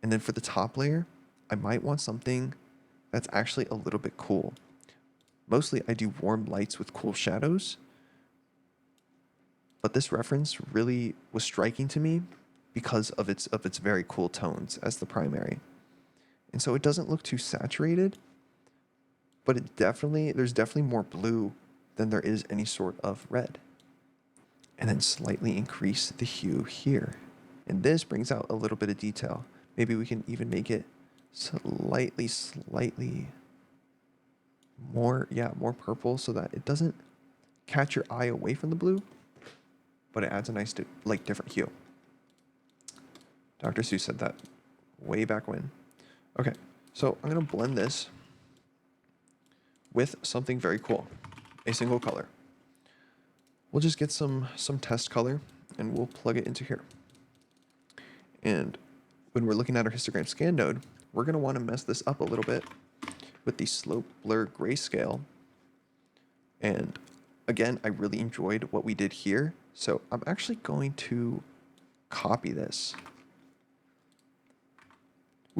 And then for the top layer, I might want something that's actually a little bit cool. Mostly I do warm lights with cool shadows, but this reference really was striking to me because of its very cool tones as the primary. And so it doesn't look too saturated, but there's definitely more blue than there is any sort of red. And then slightly increase the hue here. And this brings out a little bit of detail. Maybe we can even make it slightly more purple, so that it doesn't catch your eye away from the blue, but it adds a nice different hue. Dr. Seuss said that way back when. Okay, so I'm gonna blend this with something very cool, a single color. We'll just get some test color and we'll plug it into here. And when we're looking at our histogram scan node, we're gonna wanna mess this up a little bit with the slope blur grayscale. And again, I really enjoyed what we did here. So I'm actually going to copy this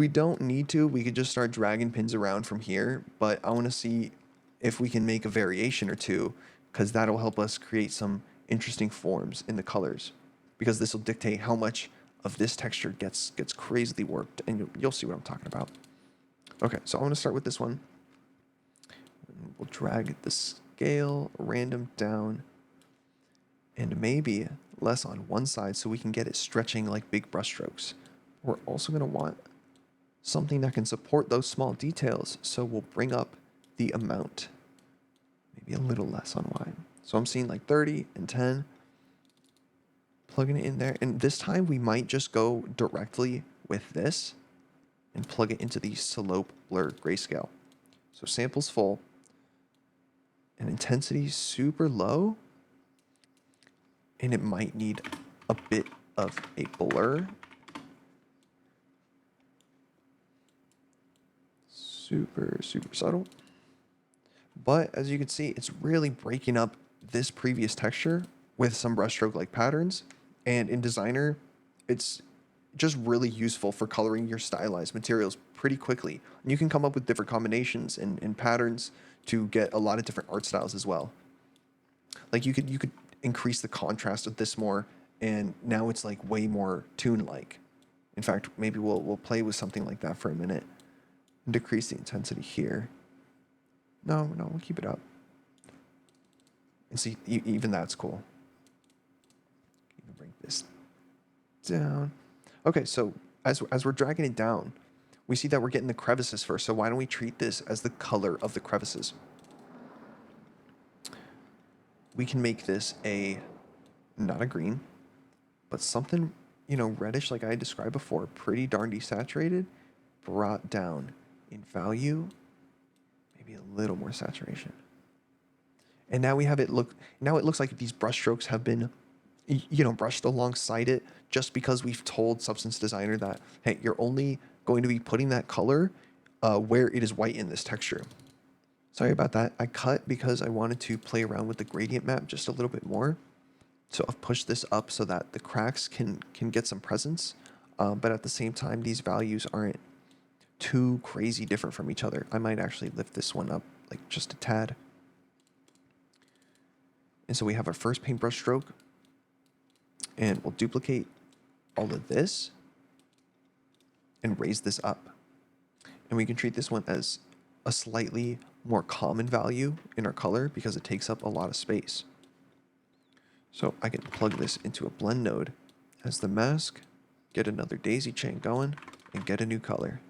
We don't need to. We could just start dragging pins around from here, but I want to see if we can make a variation or two, because that'll help us create some interesting forms in the colors, because this will dictate how much of this texture gets crazily worked, and you'll see what I'm talking about. Okay, so I want to start with this one. We'll drag the scale random down, and maybe less on one side so we can get it stretching like big brushstrokes. We're also going to want something that can support those small details, so we'll bring up the amount, maybe a little less on Y. So I'm seeing like 30 and 10, plugging it in there, and this time we might just go directly with this and plug it into the slope blur grayscale. So sample's full and intensity super low, and it might need a bit of a blur. Super subtle. But as you can see, it's really breaking up this previous texture with some brushstroke like patterns. And in Designer, it's just really useful for coloring your stylized materials pretty quickly. And you can come up with different combinations and patterns to get a lot of different art styles as well. Like you could increase the contrast of this more, and now it's like way more toon-like. In fact, maybe we'll play with something like that for a minute and decrease the intensity here. No, we'll keep it up. And see, even that's cool. You can bring this down. Okay, so as we're dragging it down, we see that we're getting the crevices first. So why don't we treat this as the color of the crevices? We can make this not a green, but something, reddish like I described before, pretty darn desaturated, brought down in value, maybe a little more saturation. And now we have it looks like these brush strokes have been, brushed alongside it, just because we've told Substance Designer that, hey, you're only going to be putting that color where it is white in this texture. Sorry about that. I cut because I wanted to play around with the gradient map just a little bit more. So I've pushed this up so that the cracks can get some presence, but at the same time, these values aren't too crazy different from each other. I might actually lift this one up like just a tad. And so we have our first paintbrush stroke, and we'll duplicate all of this and raise this up. And we can treat this one as a slightly more common value in our color because it takes up a lot of space. So I can plug this into a blend node as the mask, get another daisy chain going, and get a new color.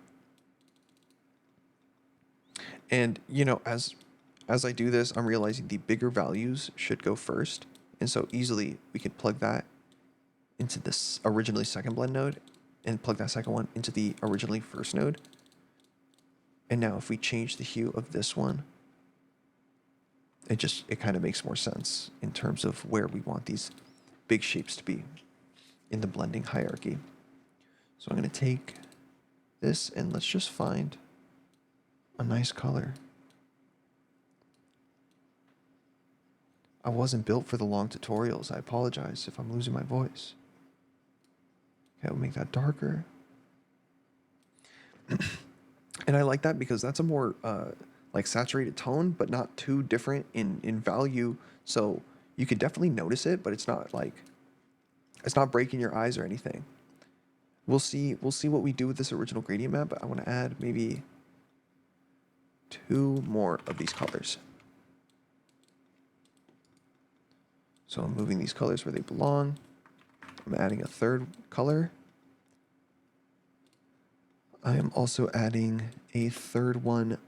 And, as I do this, I'm realizing the bigger values should go first. And so easily we could plug that into this originally second blend node and plug that second one into the originally first node. And now if we change the hue of this one, it kind of makes more sense in terms of where we want these big shapes to be in the blending hierarchy. So I'm going to take this and let's just find a nice color. I wasn't built for the long tutorials. I apologize if I'm losing my voice. Okay, I'll make that darker. And I like that because that's a more saturated tone, but not too different in value. So you could definitely notice it, but it's not breaking your eyes or anything. We'll see what we do with this original gradient map, but I want to add maybe 2 more of these colors. So I'm moving these colors where they belong. I'm adding a third color. I am also adding a third one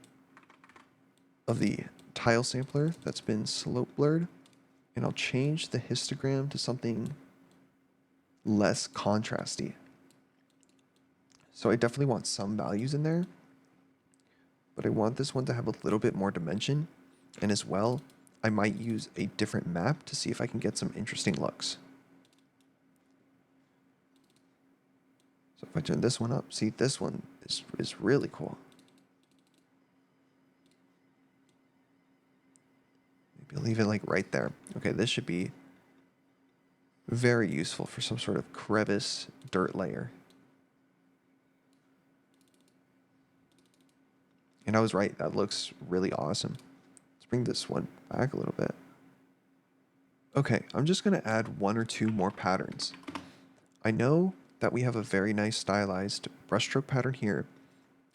of the tile sampler that's been slope blurred. And I'll change the histogram to something less contrasty. So I definitely want some values in there, but I want this one to have a little bit more dimension. And as well, I might use a different map to see if I can get some interesting looks. So if I turn this one up, see, this one is really cool. Maybe I'll leave it like right there. Okay, this should be very useful for some sort of crevice dirt layer. And I was right, that looks really awesome. Let's bring this one back a little bit. Okay, I'm just gonna add one or two more patterns. I know that we have a very nice stylized brushstroke pattern here,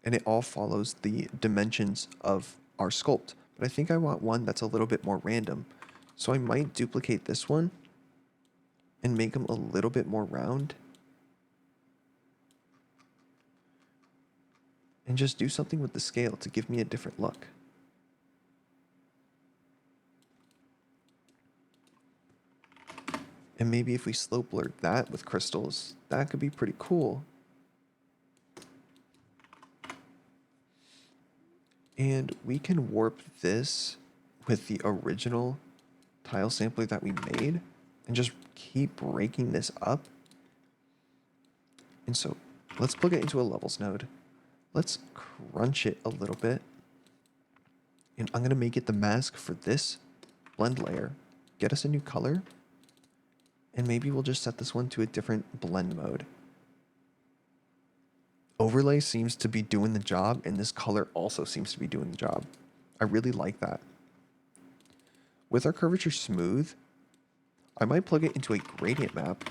and it all follows the dimensions of our sculpt, but I think I want one that's a little bit more random. So I might duplicate this one and make them a little bit more round. And just do something with the scale to give me a different look. And maybe if we slope blur that with crystals, that could be pretty cool. And we can warp this with the original tile sampler that we made and just keep breaking this up. And so let's plug it into a levels node. Let's crunch it a little bit. And I'm going to make it the mask for this blend layer. Get us a new color. And maybe we'll just set this one to a different blend mode. Overlay seems to be doing the job, and this color also seems to be doing the job. I really like that. With our curvature smooth, I might plug it into a gradient map,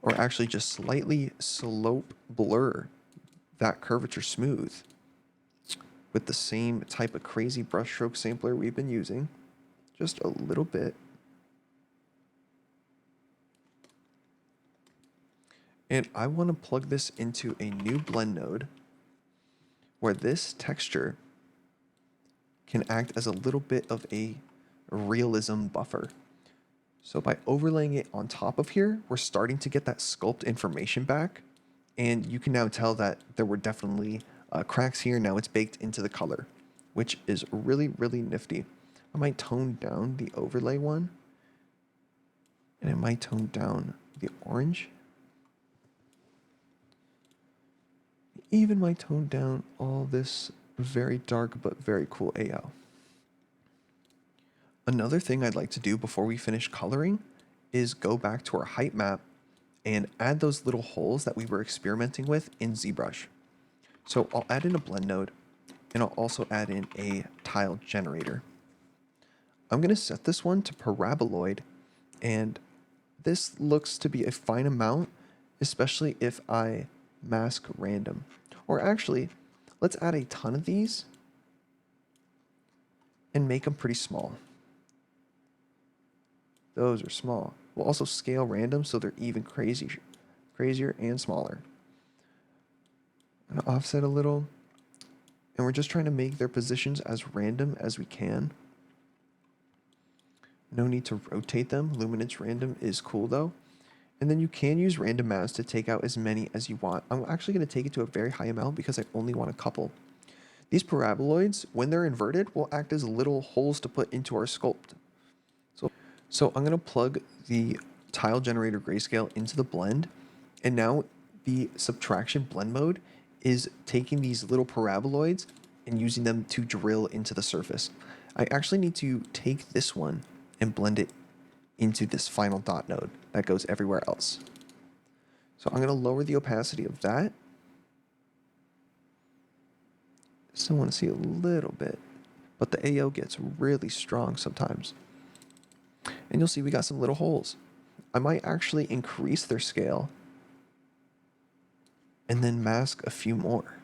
or actually just slightly slope blur that curvature smooth with the same type of crazy brushstroke sampler we've been using, just a little bit. And I want to plug this into a new blend node where this texture can act as a little bit of a realism buffer. So by overlaying it on top of here, we're starting to get that sculpt information back. And you can now tell that there were definitely cracks here. Now it's baked into the color, which is really, really nifty. I might tone down the overlay one, and I might tone down the orange. Even might tone down all this very dark but very cool AO. Another thing I'd like to do before we finish coloring is go back to our height map and add those little holes that we were experimenting with in ZBrush. So I'll add in a blend node, and I'll also add in a tile generator. I'm going to set this one to paraboloid, and this looks to be a fine amount, especially if I mask random. Or actually, let's add a ton of these and make them pretty small. Those are small. We'll also scale random so they're even crazier and smaller. I'm gonna offset a little, and we're just trying to make their positions as random as we can. No need to rotate them. Luminance random is cool though. And then you can use random mass to take out as many as you want. I'm actually going to take it to a very high amount because I only want a couple. These paraboloids, when they're inverted, will act as little holes to put into our sculpt. So I'm going to plug the tile generator grayscale into the blend, and now the subtraction blend mode is taking these little paraboloids and using them to drill into the surface. I actually need to take this one and blend it into this final dot node that goes everywhere else. So I'm going to lower the opacity of that. Still want to see a little bit, but the AO gets really strong sometimes. And you'll see we got some little holes. I might actually increase their scale and then mask a few more.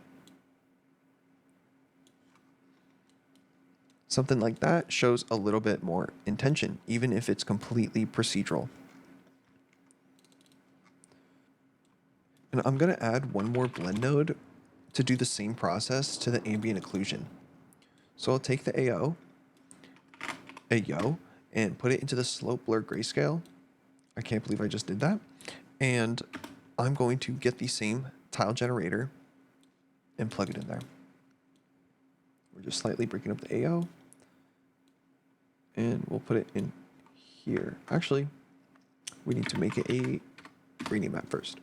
Something like that shows a little bit more intention, even if it's completely procedural. And I'm going to add one more blend node to do the same process to the ambient occlusion. So I'll take the AO, and put it into the slope blur grayscale. I can't believe I just did that. And I'm going to get the same tile generator and plug it in there. We're just slightly breaking up the AO. And we'll put it in here. Actually, we need to make it a gradient map first.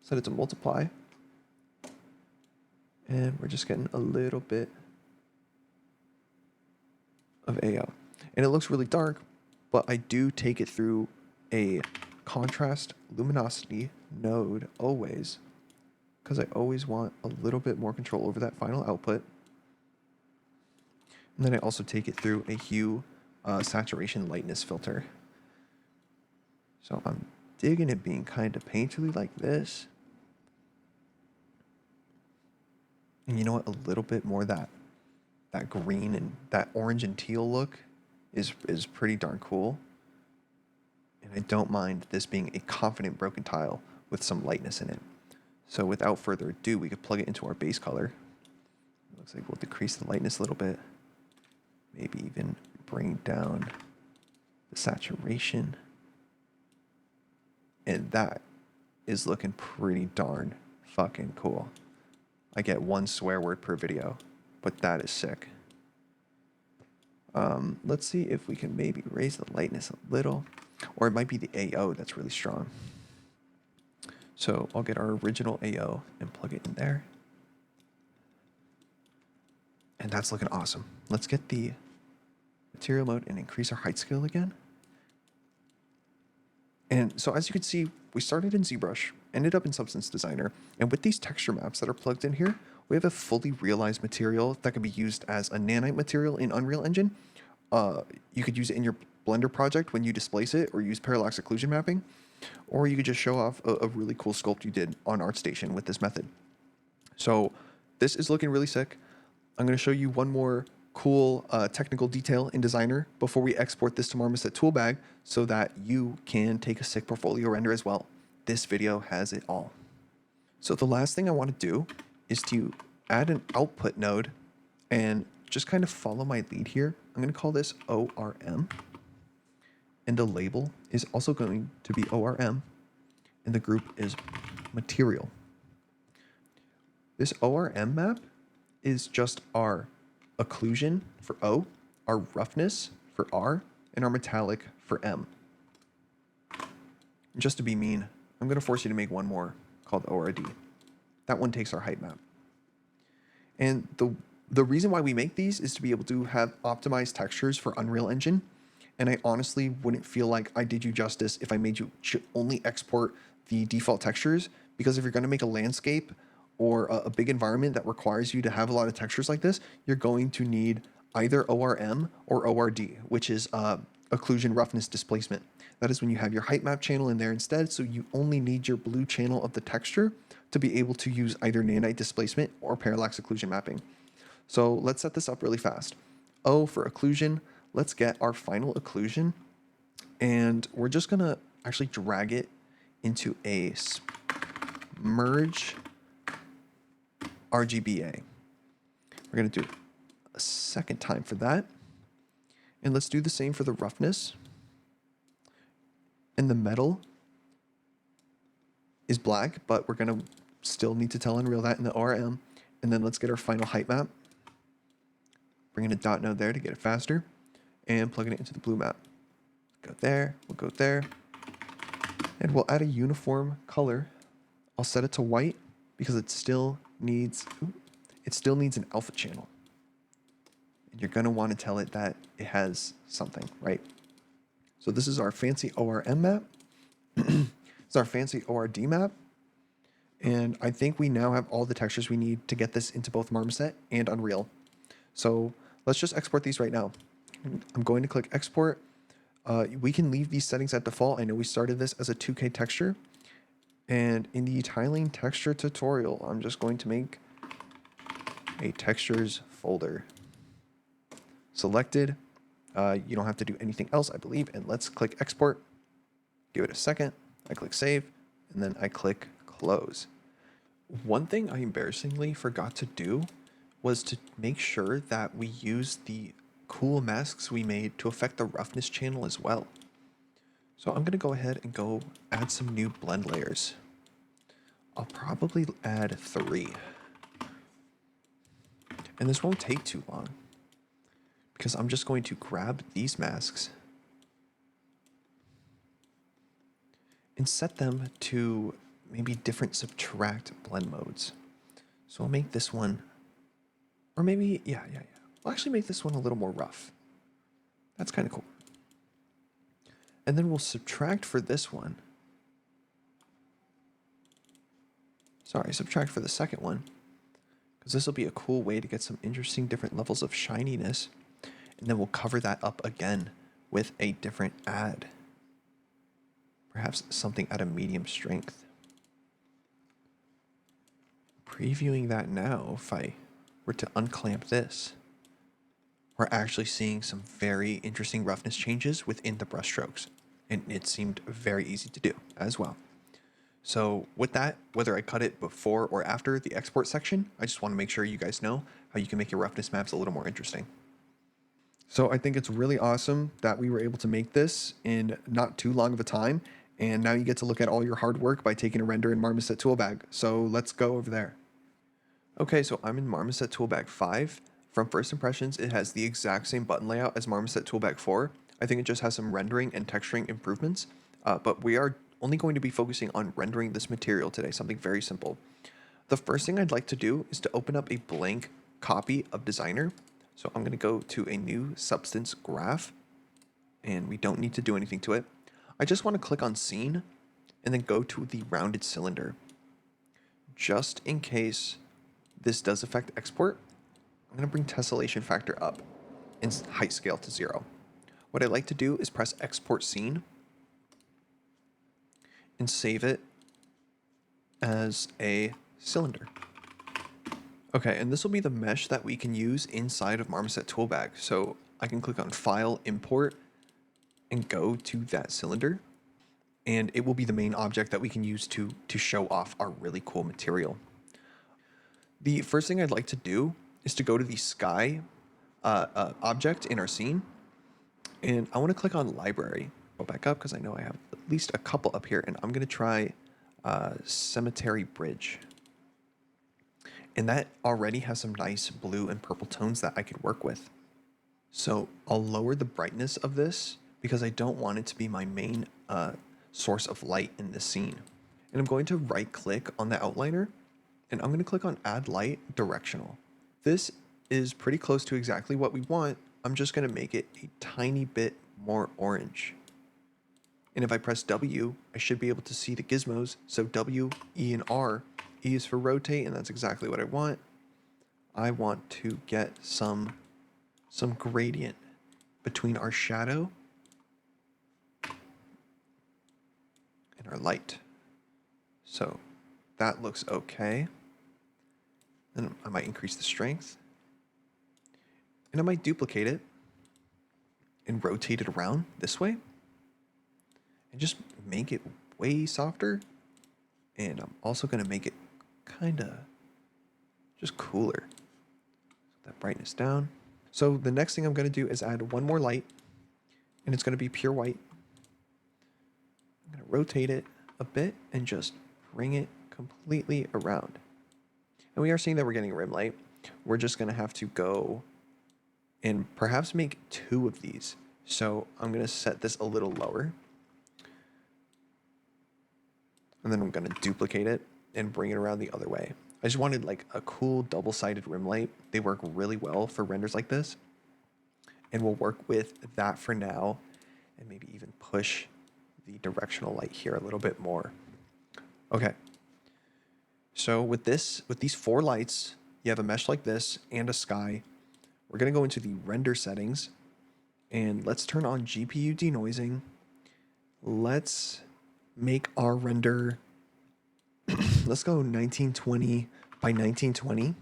Set it to multiply. And we're just getting a little bit of AO. And it looks really dark, but I do take it through a contrast luminosity node always, because I always want a little bit more control over that final output. And then I also take it through a hue saturation lightness filter. So I'm digging it being kind of painterly like this. And you know what? A little bit more that green and that orange and teal look is pretty darn cool. And I don't mind this being a confident broken tile with some lightness in it. So without further ado, we could plug it into our base color. It looks like we'll decrease the lightness a little bit. Maybe even bring down the saturation. And that is looking pretty darn fucking cool. I get one swear word per video, but that is sick. Let's see if we can maybe raise the lightness a little, or it might be the AO that's really strong. So I'll get our original AO and plug it in there. And that's looking awesome. Let's get the material mode and increase our height scale again. And so as you can see, we started in ZBrush, ended up in Substance Designer, and with these texture maps that are plugged in here, we have a fully realized material that can be used as a nanite material in Unreal Engine. You could use it in your Blender project when you displace it, or use parallax occlusion mapping, or you could just show off a really cool sculpt you did on ArtStation with this method. So this is looking really sick. I'm going to show you one more cool technical detail in Designer before we export this to Marmoset Toolbag so that you can take a sick portfolio render as well. This video has it all. So the last thing I want to do is to add an output node and just kind of follow my lead here. I'm going to call this ORM. And the label is also going to be ORM. And the group is material. This ORM map is just our occlusion for O, our roughness for R, and our metallic for M. Just to be mean, I'm going to force you to make one more called ORD. That one takes our height map. And the reason why we make these is to be able to have optimized textures for Unreal Engine. And I honestly wouldn't feel like I did you justice if I made you only export the default textures, because if you're going to make a landscape or a big environment that requires you to have a lot of textures like this, you're going to need either ORM or ORD, which is occlusion roughness displacement. That is when you have your height map channel in there instead, so you only need your blue channel of the texture to be able to use either nanite displacement or parallax occlusion mapping. So let's set this up really fast. O for occlusion, let's get our final occlusion, and we're just gonna actually drag it into a merge RGBA. We're going to do a second time for that. And let's do the same for the roughness. And the metal is black, but we're going to still need to tell Unreal that in the ORM. And then let's get our final height map. Bring in a dot node there to get it faster. And plugging it into the blue map. Go there, we'll go there. And we'll add a uniform color. I'll set it to white because it still needs an alpha channel. And you're going to want to tell it that it has something, right? So this is our fancy ORM map. It's our fancy ORD map. And I think we now have all the textures we need to get this into both Marmoset and Unreal. So let's just export these right now. I'm going to click export. We can leave these settings at default. I know we started this as a 2K texture. And in the tiling texture tutorial, I'm just going to make a textures folder. Selected. You don't have to do anything else, I believe. And let's click export. Give it a second. I click save. And then I click close. One thing I embarrassingly forgot to do was to make sure that we use the cool masks we made to affect the roughness channel as well. So I'm going to go ahead and go add some new blend layers. I'll probably add 3. And this won't take too long because I'm just going to grab these masks and set them to maybe different subtract blend modes. So I'll make this one, or maybe, yeah. I'll actually make this one a little more rough. That's kind of cool. And then we'll subtract for this one. Sorry, subtract for the second one, because this will be a cool way to get some interesting different levels of shininess. And then we'll cover that up again with a different add. Perhaps something at a medium strength. Previewing that now, if I were to unclamp this, we're actually seeing some very interesting roughness changes within the brushstrokes. And it seemed very easy to do as well. So with that, whether I cut it before or after the export section, I just want to make sure you guys know how you can make your roughness maps a little more interesting. So I think it's really awesome that we were able to make this in not too long of a time. And now you get to look at all your hard work by taking a render in Marmoset Toolbag. So let's go over there. Okay, so I'm in Marmoset Toolbag 5. From first impressions, it has the exact same button layout as Marmoset Toolbag 4. I think it just has some rendering and texturing improvements. But we are only going to be focusing on rendering this material today, something very simple. The first thing I'd like to do is to open up a blank copy of Designer. So I'm going to go to a new substance graph, and we don't need to do anything to it. I just want to click on Scene, and then go to the rounded cylinder. Just in case this does affect export, I'm going to bring tessellation factor up and height scale to 0. What I like to do is press Export Scene and save it as a cylinder. Okay, and this will be the mesh that we can use inside of Marmoset Toolbag. So I can click on File, Import, and go to that cylinder. And it will be the main object that we can use to show off our really cool material. The first thing I'd like to do is to go to the sky object in our scene. And I want to click on Library. Go back up because I know I have at least a couple up here. And I'm going to try Cemetery Bridge. And that already has some nice blue and purple tones that I could work with. So I'll lower the brightness of this because I don't want it to be my main source of light in this scene. And I'm going to right click on the outliner and I'm going to click on Add Light Directional. This is pretty close to exactly what we want. I'm just going to make it a tiny bit more orange. And if I press W, I should be able to see the gizmos. So W, E, and R. E is for rotate, and that's exactly what I want. I want to get some gradient between our shadow and our light. So that looks okay. Then I might increase the strength. And I might duplicate it and rotate it around this way. And just make it way softer. And I'm also going to make it kind of just cooler. Put that brightness down. So the next thing I'm going to do is add one more light. And it's going to be pure white. I'm going to rotate it a bit and just bring it completely around. And we are seeing that we're getting a rim light. We're just going to have to go and perhaps make 2 of these. So I'm going to set this a little lower. And then I'm going to duplicate it and bring it around the other way. I just wanted like a cool double-sided rim light. They work really well for renders like this. And we'll work with that for now and maybe even push the directional light here a little bit more. Okay. So with these 4 lights, you have a mesh like this and a sky. We're going to go into the render settings and let's turn on GPU denoising. Let's make our render, let's go 1920 by 1920,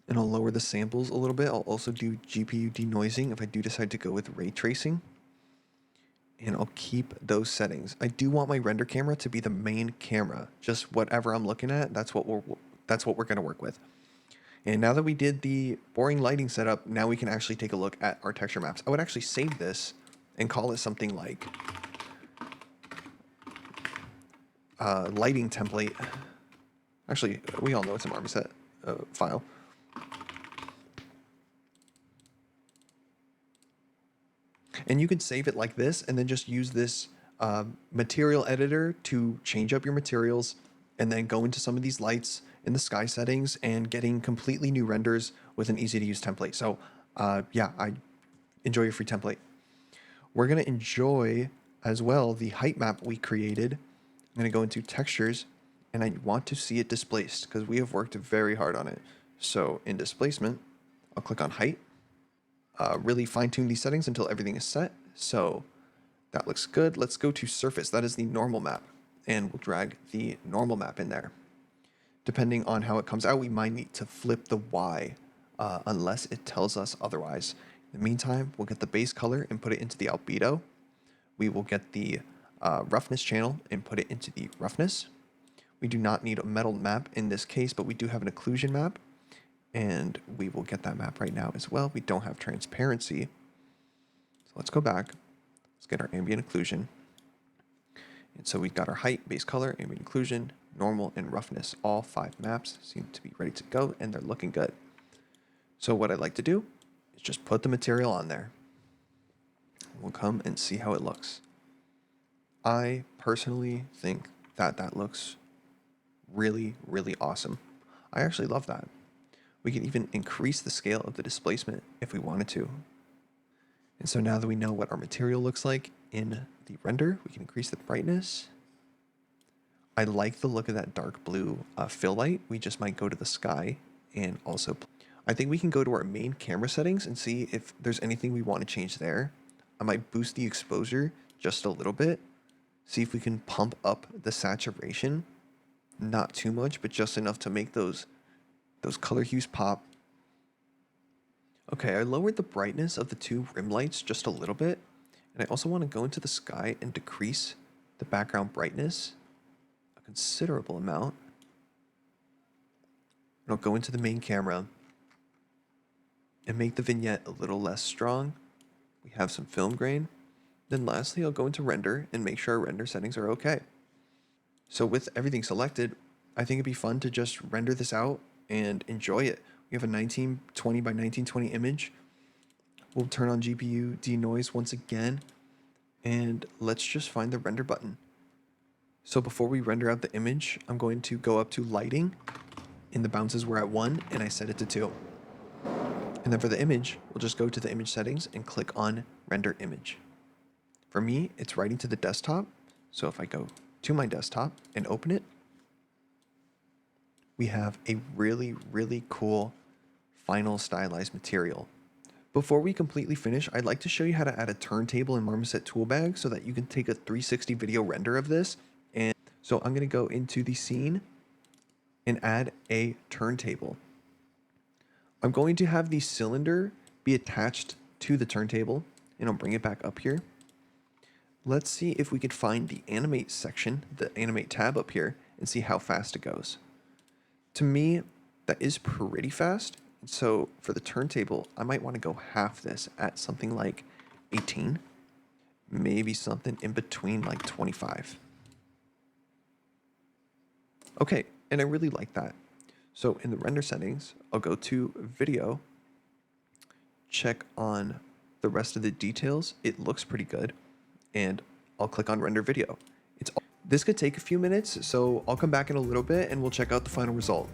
and I'll lower the samples a little bit. I'll also do GPU denoising if I do decide to go with ray tracing, and I'll keep those settings. I do want my render camera to be the main camera, just whatever I'm looking at, that's what we're going to work with. And now that we did the boring lighting setup, now we can actually take a look at our texture maps. I would actually save this and call it something like lighting template. Actually, we all know it's a Marmoset file. And you could save it like this and then just use this material editor to change up your materials and then go into some of these lights in the sky settings and getting completely new renders with an easy to use template. So yeah, I enjoy your free template. We're going to enjoy as well the height map we created. I'm going to go into textures and I want to see it displaced because we have worked very hard on it. So in displacement, I'll click on height, really fine tune these settings until everything is set. So that looks good. Let's go to surface. That is the normal map, and we'll drag the normal map in there. Depending on how it comes out, we might need to flip the Y unless it tells us otherwise. In the meantime, we'll get the base color and put it into the albedo. We will get the roughness channel and put it into the roughness. We do not need a metal map in this case, but we do have an occlusion map, and we will get that map right now as well. We don't have transparency. So let's go back. Let's get our ambient occlusion. And so we've got our height, base color, ambient occlusion, normal, and roughness. All 5 maps seem to be ready to go, and they're looking good. So what I'd like to do is just put the material on there. We'll come and see how it looks. I personally think that that looks really, really awesome. I actually love that. We can even increase the scale of the displacement if we wanted to. And so now that we know what our material looks like in the render, we can increase the brightness. I like the look of that dark blue fill light. We just might go to the sky, and also I think we can go to our main camera settings and see if there's anything we want to change there. I might boost the exposure just a little bit. See if we can pump up the saturation. Not too much, but just enough to make those color hues pop. Okay, I lowered the brightness of the 2 rim lights just a little bit. And I also want to go into the sky and decrease the background brightness a considerable amount. And I'll go into the main camera and make the vignette a little less strong. We have some film grain. Then lastly, I'll go into render and make sure our render settings are okay. So with everything selected, I think it'd be fun to just render this out and enjoy it. We have a 1920 by 1920 image. We'll turn on GPU denoise once again, and let's just find the render button. So before we render out the image, I'm going to go up to lighting, and the bounces were at 1, and I set it to 2. And then for the image, we'll just go to the image settings and click on render image. For me, it's writing to the desktop. So if I go to my desktop and open it, we have a really, really cool final stylized material. Before we completely finish, I'd like to show you how to add a turntable in Marmoset Toolbag so that you can take a 360 video render of this. And so I'm going to go into the scene and add a turntable. I'm going to have the cylinder be attached to the turntable, and I'll bring it back up here. Let's see if we could find the animate section, the animate tab up here, and see how fast it goes. To me, that is pretty fast. And so for the turntable, I might want to go half this at something like 18, maybe something in between like 25. Okay, and I really like that. So in the render settings, I'll go to video, check on the rest of the details. It looks pretty good. And I'll click on render video. This could take a few minutes, so I'll come back in a little bit and we'll check out the final result.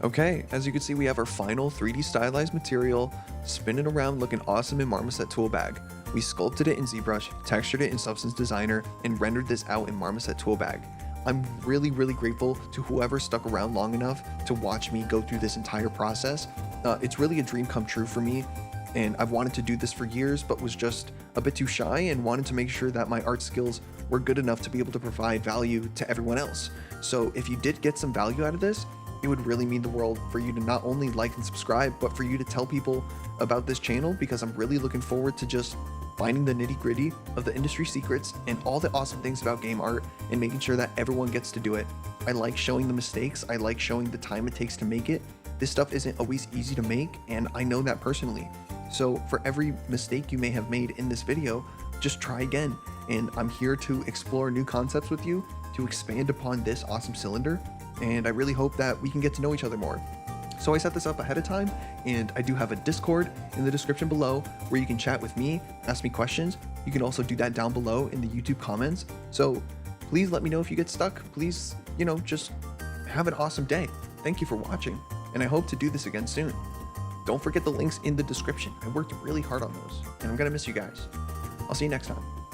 Okay, as you can see, we have our final 3D stylized material spinning around looking awesome in Marmoset Toolbag. We sculpted it in ZBrush, textured it in Substance Designer, and rendered this out in Marmoset Toolbag. I'm really, really grateful to whoever stuck around long enough to watch me go through this entire process. It's really a dream come true for me. And I've wanted to do this for years, but was just a bit too shy and wanted to make sure that my art skills were good enough to be able to provide value to everyone else. So if you did get some value out of this, it would really mean the world for you to not only like and subscribe, but for you to tell people about this channel, because I'm really looking forward to just finding the nitty-gritty of the industry secrets and all the awesome things about game art and making sure that everyone gets to do it. I like showing the mistakes. I like showing the time it takes to make it. This stuff isn't always easy to make, and I know that personally. So for every mistake you may have made in this video, just try again. And I'm here to explore new concepts with you, to expand upon this awesome cylinder. And I really hope that we can get to know each other more. So I set this up ahead of time, and I do have a Discord in the description below where you can chat with me, ask me questions. You can also do that down below in the YouTube comments. So please let me know if you get stuck. Please, just have an awesome day. Thank you for watching, and I hope to do this again soon. Don't forget the links in the description. I worked really hard on those, and I'm gonna miss you guys. I'll see you next time.